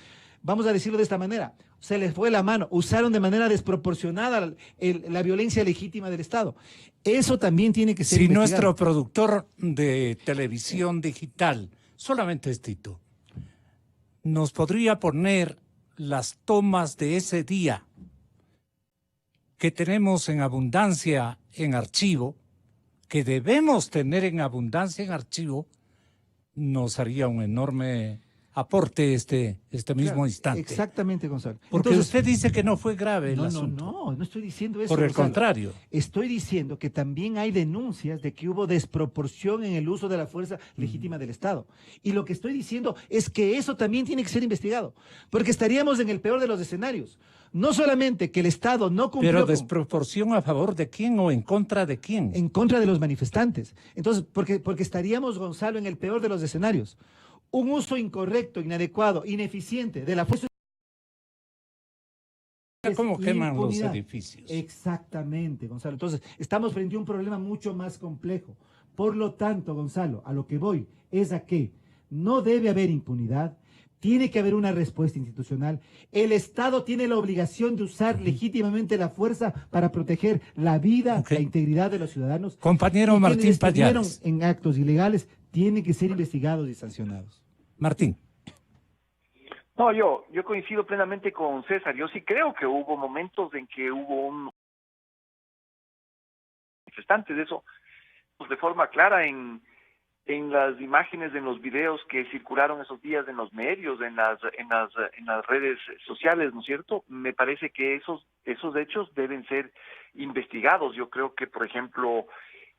E: vamos a decirlo de esta manera, se les fue la mano, usaron de manera desproporcionada la violencia legítima del Estado. Eso también tiene que ser
A: Si
E: investigado.
A: nuestro productor de televisión digital, solamente Tito, nos podría poner las tomas de ese día que tenemos en abundancia en archivo, que debemos tener en abundancia en archivo, nos haría un enorme aporte este mismo instante.
E: Exactamente, Gonzalo.
A: Porque
E: Entonces,
A: usted dice que no fue grave el
E: no,
A: asunto.
E: no estoy diciendo eso.
A: Por el
E: Gonzalo.
A: contrario.
E: Estoy diciendo que también hay denuncias de que hubo desproporción en el uso de la fuerza legítima del Estado. Y lo que estoy diciendo es que eso también tiene que ser investigado, porque estaríamos en el peor de los escenarios. No solamente que el Estado no cumplió...
A: Pero desproporción a favor de quién o en contra de quién.
E: En contra de los manifestantes. Entonces, porque estaríamos, Gonzalo, en el peor de los escenarios. Un uso incorrecto, inadecuado, ineficiente de la fuerza.
A: ¿Cómo queman los edificios?
E: Exactamente, Gonzalo. Entonces, estamos frente a un problema mucho más complejo. Por lo tanto, Gonzalo, a lo que voy es a que no debe haber impunidad, tiene que haber una respuesta institucional. El Estado tiene la obligación de usar legítimamente la fuerza para proteger la vida, la integridad de los ciudadanos.
A: Compañero Martín Pallares.
E: En actos ilegales tienen que ser investigados y sancionados.
A: Martín.
C: No, yo coincido plenamente con César. Yo sí creo que hubo momentos en que hubo un manifestantes de eso, pues de forma clara en las imágenes, en los videos que circularon esos días en los medios, en las redes sociales, ¿no es cierto? Me parece que esos hechos deben ser investigados. Yo creo que, por ejemplo,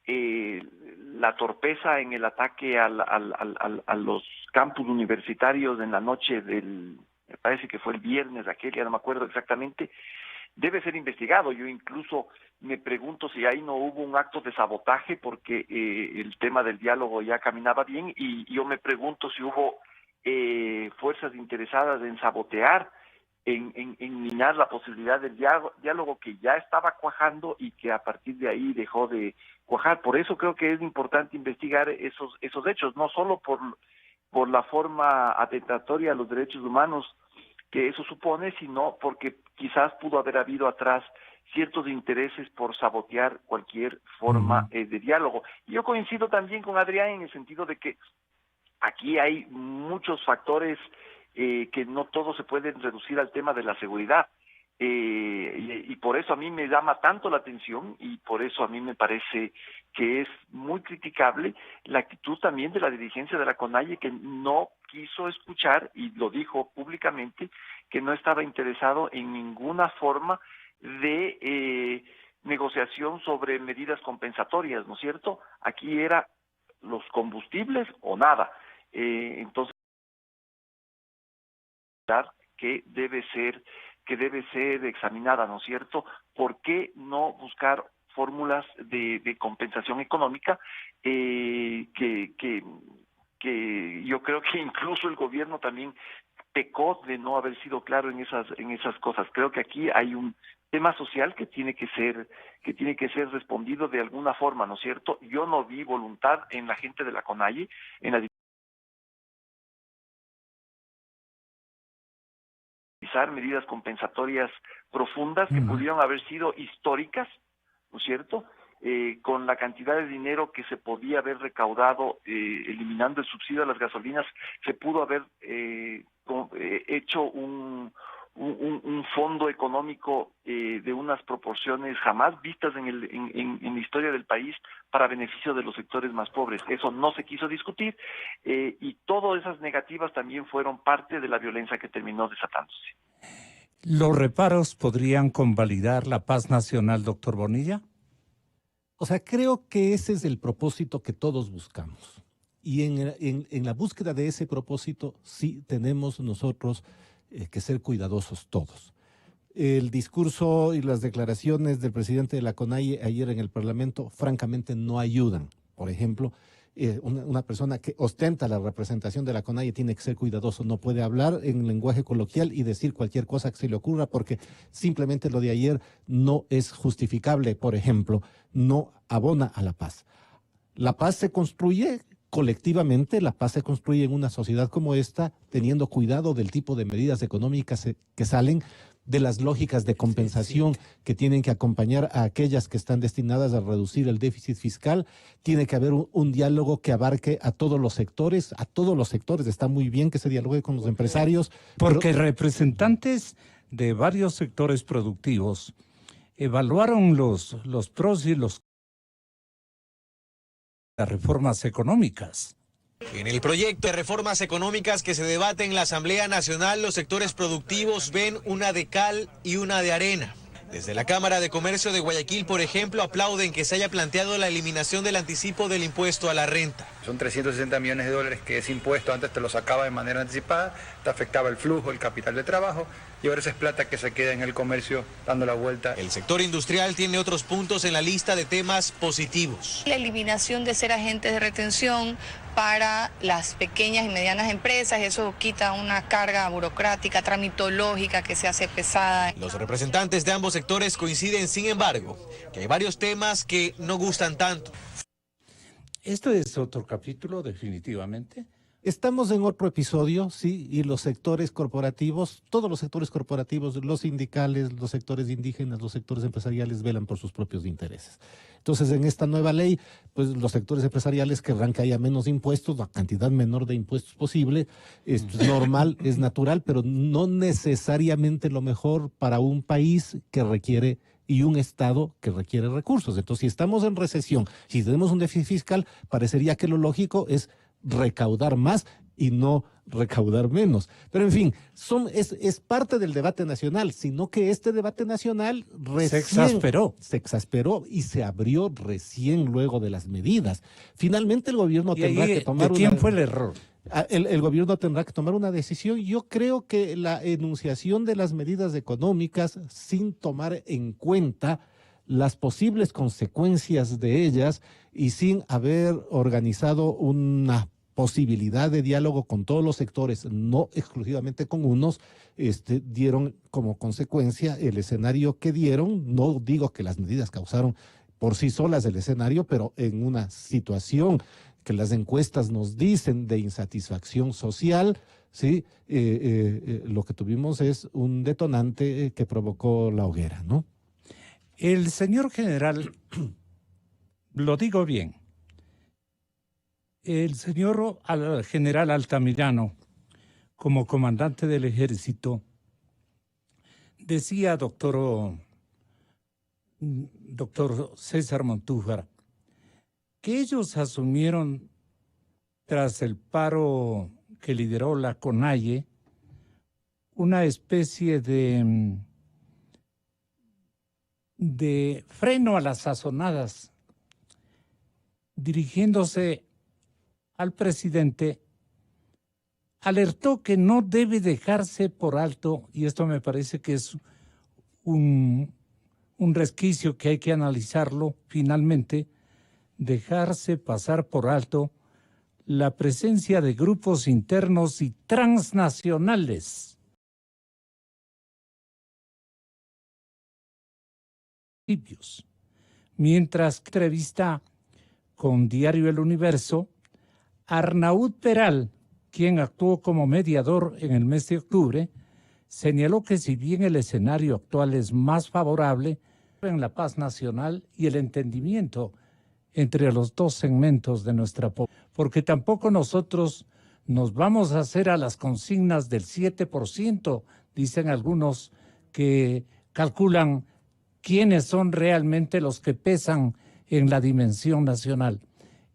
C: la torpeza en el ataque a los campus universitarios en la noche me parece que fue el viernes aquel, ya no me acuerdo exactamente, debe ser investigado. Yo incluso me pregunto si ahí no hubo un acto de sabotaje, porque el tema del diálogo ya caminaba bien, y yo me pregunto si hubo fuerzas interesadas en sabotear, en minar la posibilidad del diálogo que ya estaba cuajando y que a partir de ahí dejó de cuajar. Por eso creo que es importante investigar esos hechos, no solo por la forma atentatoria a los derechos humanos que eso supone, sino porque quizás pudo haber habido atrás ciertos intereses por sabotear cualquier forma de diálogo. Y yo coincido también con Adrián en el sentido de que aquí hay muchos factores que no todos se pueden reducir al tema de la seguridad. Y por eso a mí me llama tanto la atención, y por eso a mí me parece que es muy criticable la actitud también de la dirigencia de la CONAIE, que no quiso escuchar, y lo dijo públicamente, que no estaba interesado en ninguna forma de negociación sobre medidas compensatorias, ¿no es cierto? Aquí era los combustibles o nada. Entonces, que debe ser examinada, ¿no es cierto? ¿Por qué no buscar fórmulas de compensación económica que yo creo que incluso el gobierno también pecó de no haber sido claro en esas cosas? Creo que aquí hay un tema social que tiene que ser respondido de alguna forma, ¿no es cierto? Yo no vi voluntad en la gente de la CONAIE, en la medidas compensatorias profundas que pudieron haber sido históricas, ¿no es cierto? Con la cantidad de dinero que se podía haber recaudado eliminando el subsidio a las gasolinas, se pudo haber hecho un fondo económico de unas proporciones jamás vistas en la historia del país para beneficio de los sectores más pobres. Eso no se quiso discutir, y todas esas negativas también fueron parte de la violencia que terminó desatándose.
A: ¿Los reparos podrían convalidar la paz nacional, doctor Bonilla?
B: O sea, creo que ese es el propósito que todos buscamos. Y en la búsqueda de ese propósito sí tenemos nosotros que ser cuidadosos todos. El discurso y las declaraciones del presidente de la CONAIE ayer en el Parlamento francamente no ayudan. Por ejemplo, una persona que ostenta la representación de la CONAIE tiene que ser cuidadoso, no puede hablar en lenguaje coloquial y decir cualquier cosa que se le ocurra, porque simplemente lo de ayer no es justificable. Por ejemplo, no abona a la paz. La paz se construye colectivamente la paz se construye en una sociedad como esta, teniendo cuidado del tipo de medidas económicas que salen, de las lógicas de compensación que tienen que acompañar a aquellas que están destinadas a reducir el déficit fiscal. Tiene que haber un diálogo que abarque a todos los sectores, Está muy bien que se dialogue con los empresarios.
A: Porque representantes de varios sectores productivos evaluaron los pros y los las reformas económicas.
M: En el proyecto de reformas económicas que se debate en la Asamblea Nacional, los sectores productivos ven una de cal y una de arena. Desde la Cámara de Comercio de Guayaquil, por ejemplo, aplauden que se haya planteado la eliminación del anticipo del impuesto a la renta.
N: Son 360 millones de dólares que ese impuesto antes te lo sacaba de manera anticipada, te afectaba el flujo, el capital de trabajo, y ahora esa es plata que se queda en el comercio dando la vuelta.
M: El sector industrial tiene otros puntos en la lista de temas positivos.
O: La eliminación de ser agentes de retención para las pequeñas y medianas empresas, eso quita una carga burocrática, tramitológica que se hace pesada.
M: Los representantes de ambos sectores coinciden, sin embargo, que hay varios temas que no gustan tanto.
A: Esto es otro capítulo, definitivamente.
B: Estamos en otro episodio, sí, y los sectores corporativos, todos los sectores corporativos, los sindicales, los sectores indígenas, los sectores empresariales velan por sus propios intereses. Entonces, en esta nueva ley, pues los sectores empresariales querrán que haya menos impuestos, la cantidad menor de impuestos posible. Esto es normal, es natural, pero no necesariamente lo mejor para un país que requiere y un Estado que requiere recursos. Entonces, si estamos en recesión, si tenemos un déficit fiscal, parecería que lo lógico es recaudar más y no recaudar menos. Pero en fin, es parte del debate nacional, sino que este debate nacional
A: se exasperó
B: y se abrió recién luego de las medidas. Finalmente el gobierno tendrá que tomar
A: ¿de quién fue el error?
B: El gobierno tendrá que tomar una decisión. Yo creo que la enunciación de las medidas económicas sin tomar en cuenta las posibles consecuencias de ellas y sin haber organizado una posibilidad de diálogo con todos los sectores, no exclusivamente con unos, dieron como consecuencia el escenario que dieron. No digo que las medidas causaron por sí solas el escenario, pero en una situación que las encuestas nos dicen de insatisfacción social, ¿sí? Lo que tuvimos es un detonante que provocó la hoguera, ¿no?
A: El señor general, lo digo bien, el señor general Altamirano, como comandante del ejército, decía doctor César Montúfar, que ellos asumieron tras el paro que lideró la CONAIE una especie de freno a las sazonadas, dirigiéndose al presidente, alertó que no debe dejarse por alto, y esto me parece que es un resquicio que hay que analizarlo finalmente, dejarse pasar por alto la presencia de grupos internos y transnacionales. Mientras que entrevista con Diario El Universo, Arnaud Peral, quien actuó como mediador en el mes de octubre, señaló que si bien el escenario actual es más favorable en la paz nacional y el entendimiento entre los dos segmentos de nuestra población, porque tampoco nosotros nos vamos a hacer a las consignas del 7%, dicen algunos que calculan quiénes son realmente los que pesan en la dimensión nacional.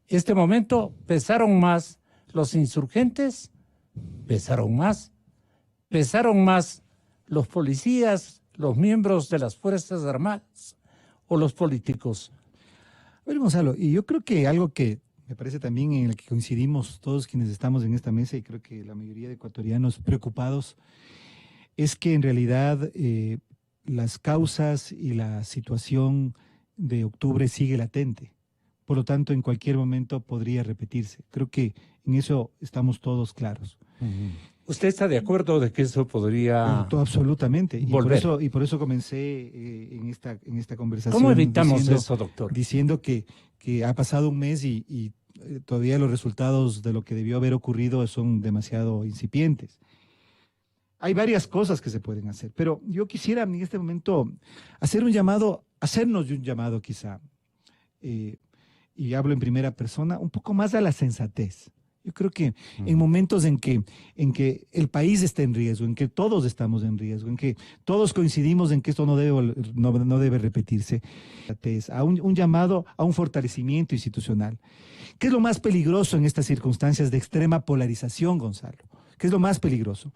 A: Este momento pesaron más los insurgentes, pesaron más los policías, los miembros de las Fuerzas Armadas o los políticos.
E: A ver, Gonzalo, y yo creo que algo que me parece también en el que coincidimos todos quienes estamos en esta mesa, y creo que la mayoría de ecuatorianos preocupados, es que en realidad las causas y la situación de octubre sigue latente. Por lo tanto, en cualquier momento podría repetirse. Creo que en eso estamos todos claros.
A: ¿Usted está de acuerdo de que eso podría
E: absolutamente
A: volver?
E: Y por eso comencé en esta conversación.
A: ¿Cómo evitamos eso, doctor?
E: Diciendo que ha pasado un mes y todavía los resultados de lo que debió haber ocurrido son demasiado incipientes. Hay varias cosas que se pueden hacer, pero yo quisiera en este momento hacer un llamado, hacernos un llamado quizá, y hablo en primera persona, un poco más a la sensatez. Yo creo que en momentos en que el país está en riesgo, en que todos estamos en riesgo, en que todos coincidimos en que esto no debe repetirse, a un llamado a un fortalecimiento institucional. ¿Qué es lo más peligroso en estas circunstancias de extrema polarización, Gonzalo? ¿Qué es lo más peligroso?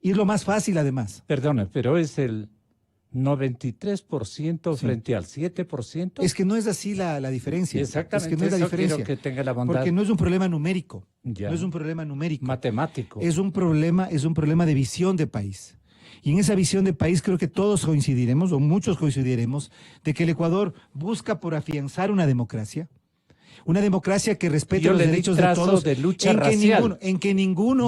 E: Y es lo más fácil, además.
A: Perdone, pero es el 93% frente al 7%.
E: Es que no es así la diferencia.
A: Exactamente,
E: es que no es la diferencia.
A: Quiero que tenga la bondad.
E: Porque no es un problema numérico.
A: Ya.
E: No es un problema numérico.
A: Matemático.
E: Es un problema de visión de país. Y en esa visión de país creo que todos coincidiremos, o muchos coincidiremos, de que el Ecuador busca por afianzar una democracia que respete los derechos de todos,
A: de lucha racial.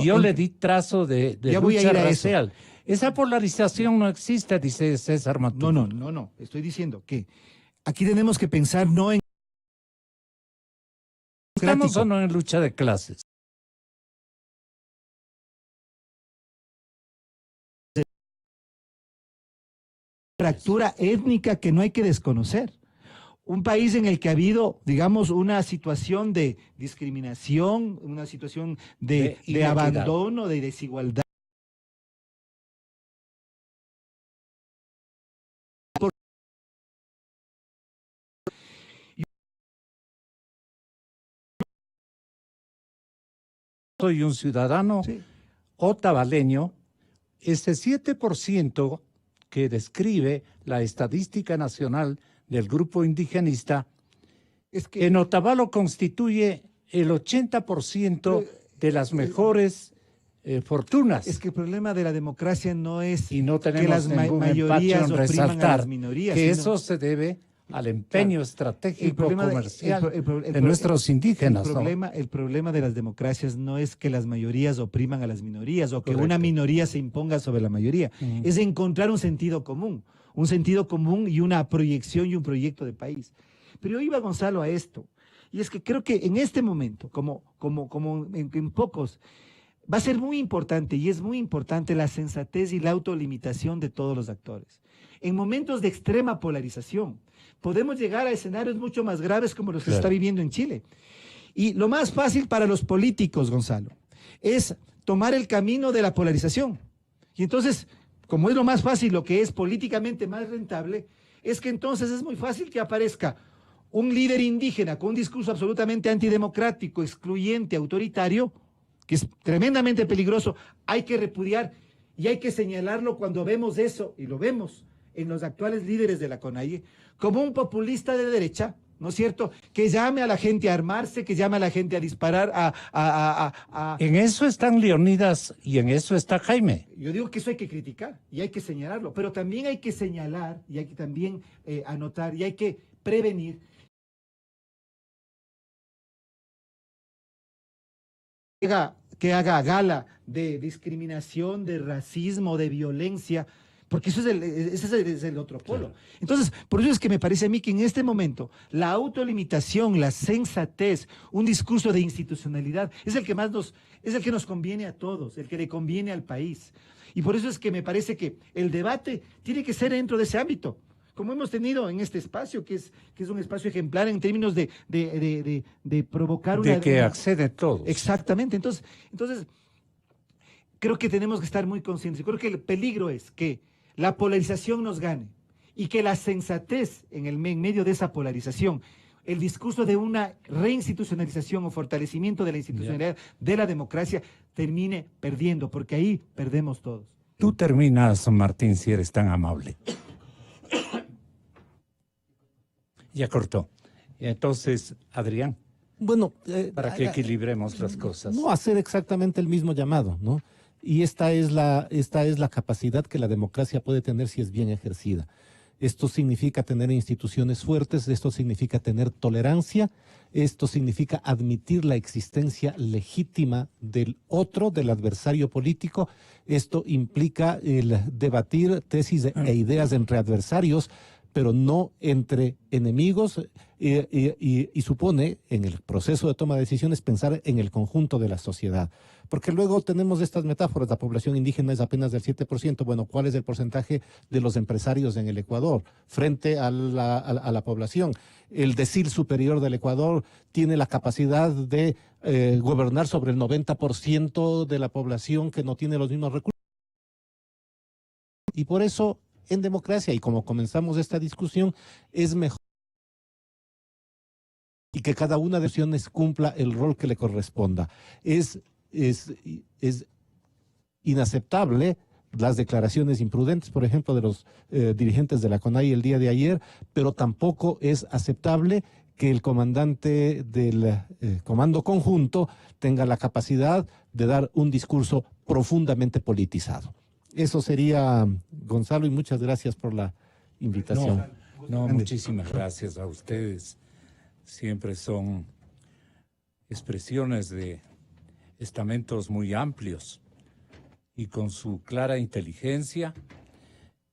A: Yo le di trazo de lucha racial. Esa polarización no existe, dice César Matute.
E: No. Estoy diciendo que aquí tenemos que pensar no en...
A: ¿Estamos o no en lucha de clases?
E: Fractura étnica que no hay que desconocer. Un país en el que ha habido, digamos, una situación de discriminación, una situación de abandono, de desigualdad.
A: Soy un ciudadano otavaleño. Ese 7% que describe la estadística nacional del grupo indigenista, es que en Otavalo constituye el 80% de las mejores fortunas.
E: Es que el problema de la democracia no es
A: y no tenemos
E: que las mayorías
A: en
E: opriman a las minorías.
A: Que eso se debe al empeño estratégico comercial de nuestros indígenas.
E: El problema de las democracias no es que las mayorías opriman a las minorías o que una minoría se imponga sobre la mayoría. Es encontrar un sentido común y una proyección y un proyecto de país. Pero yo iba, Gonzalo, a esto. Y es que creo que en este momento, como en pocos, va a ser muy importante, y es muy importante la sensatez y la autolimitación de todos los actores. En momentos de extrema polarización, podemos llegar a escenarios mucho más graves como los que se está viviendo en Chile. Y lo más fácil para los políticos, Gonzalo, es tomar el camino de la polarización. Y entonces, como es lo más fácil, lo que es políticamente más rentable, es que entonces es muy fácil que aparezca un líder indígena con un discurso absolutamente antidemocrático, excluyente, autoritario, que es tremendamente peligroso. Hay que repudiar y hay que señalarlo cuando vemos eso, y lo vemos en los actuales líderes de la CONAIE, como un populista de derecha, ¿no es cierto?, que llame a la gente a armarse, que llame a la gente a disparar,
A: En eso están Leonidas y en eso está Jaime.
E: Yo digo que eso hay que criticar y hay que señalarlo, pero también hay que señalar y hay que también anotar y hay que prevenir. Que haga gala de discriminación, de racismo, de violencia, porque ese es el otro polo. Claro. Entonces, por eso es que me parece a mí que en este momento la autolimitación, la sensatez, un discurso de institucionalidad es el que nos conviene a todos, el que le conviene al país. Y por eso es que me parece que el debate tiene que ser dentro de ese ámbito, como hemos tenido en este espacio, que es un espacio ejemplar en términos de provocar una...
A: De que accede todos.
E: Exactamente. Entonces, creo que tenemos que estar muy conscientes. Creo que el peligro es que la polarización nos gane y que la sensatez en medio de esa polarización, el discurso de una reinstitucionalización o fortalecimiento de la institucionalidad de la democracia termine perdiendo, porque ahí perdemos todos.
A: Tú terminas, Martín, si eres tan amable. Ya cortó. Entonces, Adrián.
B: Bueno,
A: para que equilibremos las cosas.
B: No hacer exactamente el mismo llamado, ¿no? Y esta es la capacidad que la democracia puede tener si es bien ejercida. Esto significa tener instituciones fuertes, esto significa tener tolerancia, esto significa admitir la existencia legítima del otro, del adversario político. Esto implica el debatir tesis e ideas entre adversarios, pero no entre enemigos, y supone en el proceso de toma de decisiones pensar en el conjunto de la sociedad. Porque luego tenemos estas metáforas, la población indígena es apenas del 7%, bueno, ¿cuál es el porcentaje de los empresarios en el Ecuador frente a la población? El decil superior del Ecuador tiene la capacidad de gobernar sobre el 90% de la población que no tiene los mismos recursos. Y por eso, en democracia, y como comenzamos esta discusión, es mejor y que cada una de las opciones cumpla el rol que le corresponda. Es inaceptable las declaraciones imprudentes, por ejemplo, de los dirigentes de la CONAIE el día de ayer, pero tampoco es aceptable que el comandante del Comando Conjunto tenga la capacidad de dar un discurso profundamente politizado. Eso sería, Gonzalo, y muchas gracias por la invitación.
A: No, muchísimas gracias a ustedes. Siempre son expresiones de estamentos muy amplios y con su clara inteligencia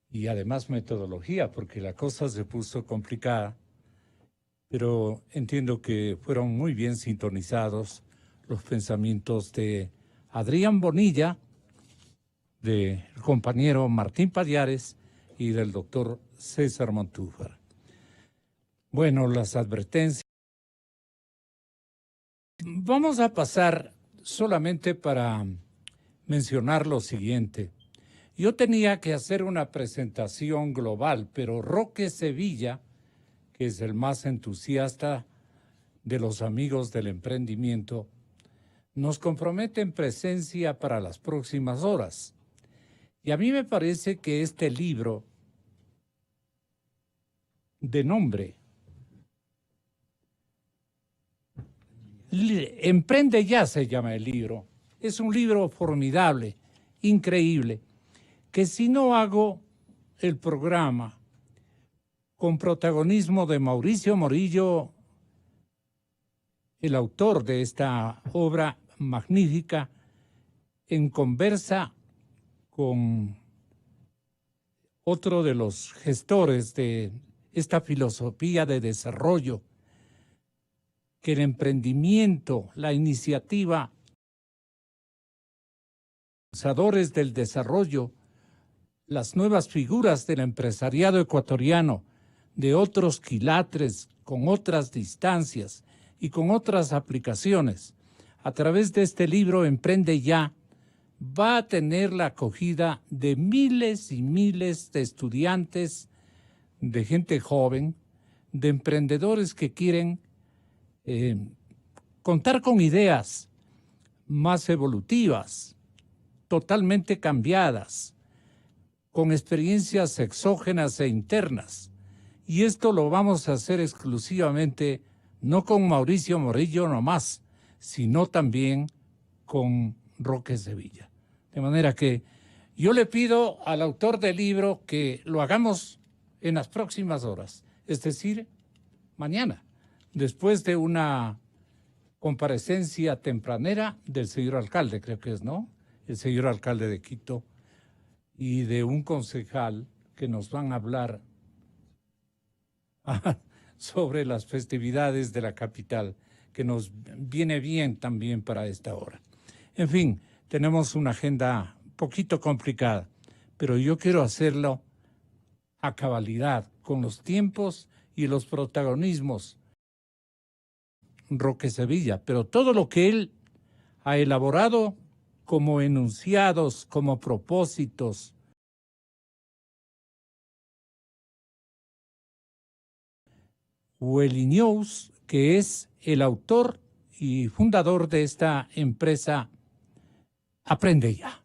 A: y además metodología, porque la cosa se puso complicada, pero entiendo que fueron muy bien sintonizados los pensamientos de Adrián Bonilla, del compañero Martín Pallares y del doctor César Montúfar. Bueno, las advertencias. Vamos a pasar solamente para mencionar lo siguiente. Yo tenía que hacer una presentación global, pero Roque Sevilla, que es el más entusiasta de los amigos del emprendimiento, nos compromete en presencia para las próximas horas. Y a mí me parece que este libro de nombre Emprende Ya se llama el libro. Es un libro formidable, increíble, que si no hago el programa con protagonismo de Mauricio Morillo, el autor de esta obra magnífica, en conversa con otro de los gestores de esta filosofía de desarrollo, que el emprendimiento, la iniciativa, pensadores del desarrollo, las nuevas figuras del empresariado ecuatoriano, de otros quilatres, con otras distancias y con otras aplicaciones, a través de este libro Emprende Ya, va a tener la acogida de miles y miles de estudiantes, de gente joven, de emprendedores que quieren contar con ideas más evolutivas, totalmente cambiadas, con experiencias exógenas e internas. Y esto lo vamos a hacer exclusivamente, no con Mauricio Morillo nomás, sino también con Roque Sevilla. De manera que yo le pido al autor del libro que lo hagamos en las próximas horas, es decir, mañana, después de una comparecencia tempranera del señor alcalde, creo que es, ¿no? El señor alcalde de Quito y de un concejal que nos van a hablar sobre las festividades de la capital, que nos viene bien también para esta hora. En fin, tenemos una agenda un poquito complicada, pero yo quiero hacerlo a cabalidad, con los tiempos y los protagonismos. Roque Sevilla, pero todo lo que él ha elaborado como enunciados, como propósitos, Willy News, que es el autor y fundador de esta empresa Aprende Ya,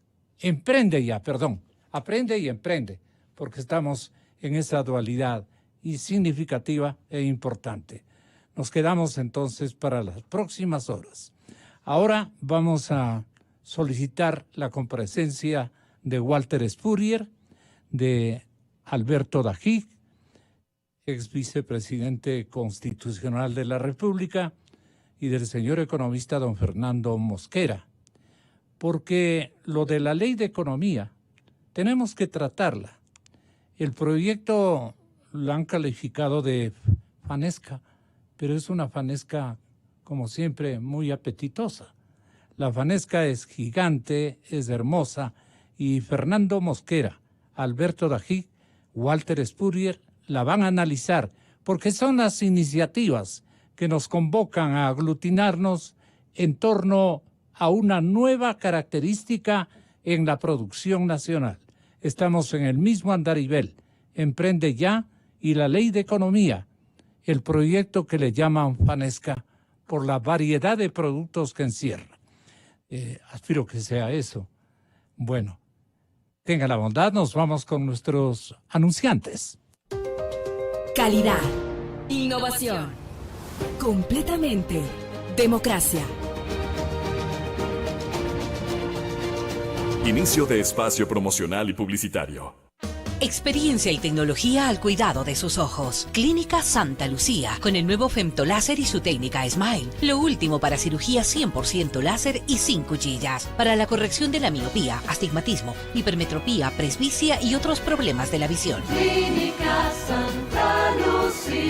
A: Aprende y Emprende, porque estamos en esa dualidad y significativa e importante. Nos quedamos entonces para las próximas horas. Ahora vamos a solicitar la comparecencia de Walter Spurrier, de Alberto Dají, ex vicepresidente constitucional de la República, y del señor economista don Fernando Mosquera, porque lo de la ley de economía tenemos que tratarla. El proyecto la han calificado de fanesca, pero es una fanesca, como siempre, muy apetitosa. La fanesca es gigante, es hermosa, y Fernando Mosquera, Alberto Dají, Walter Spurrier la van a analizar, porque son las iniciativas que nos convocan a aglutinarnos en torno a una nueva característica en la producción nacional. Estamos en el mismo andarivel, Emprende Ya y la Ley de Economía, el proyecto que le llaman Fanesca por la variedad de productos que encierra. Aspiro que sea eso. Bueno, tenga la bondad, nos vamos con nuestros anunciantes.
P: Calidad, innovación, completamente democracia.
Q: Inicio de espacio promocional y publicitario.
P: Experiencia y tecnología al cuidado de sus ojos. Clínica Santa Lucía, con el nuevo femtoláser y su técnica Smile. Lo último para cirugía 100% láser y sin cuchillas. Para la corrección de la miopía, astigmatismo, hipermetropía, presbicia y otros problemas de la visión.
R: Clínica Santa Lucía.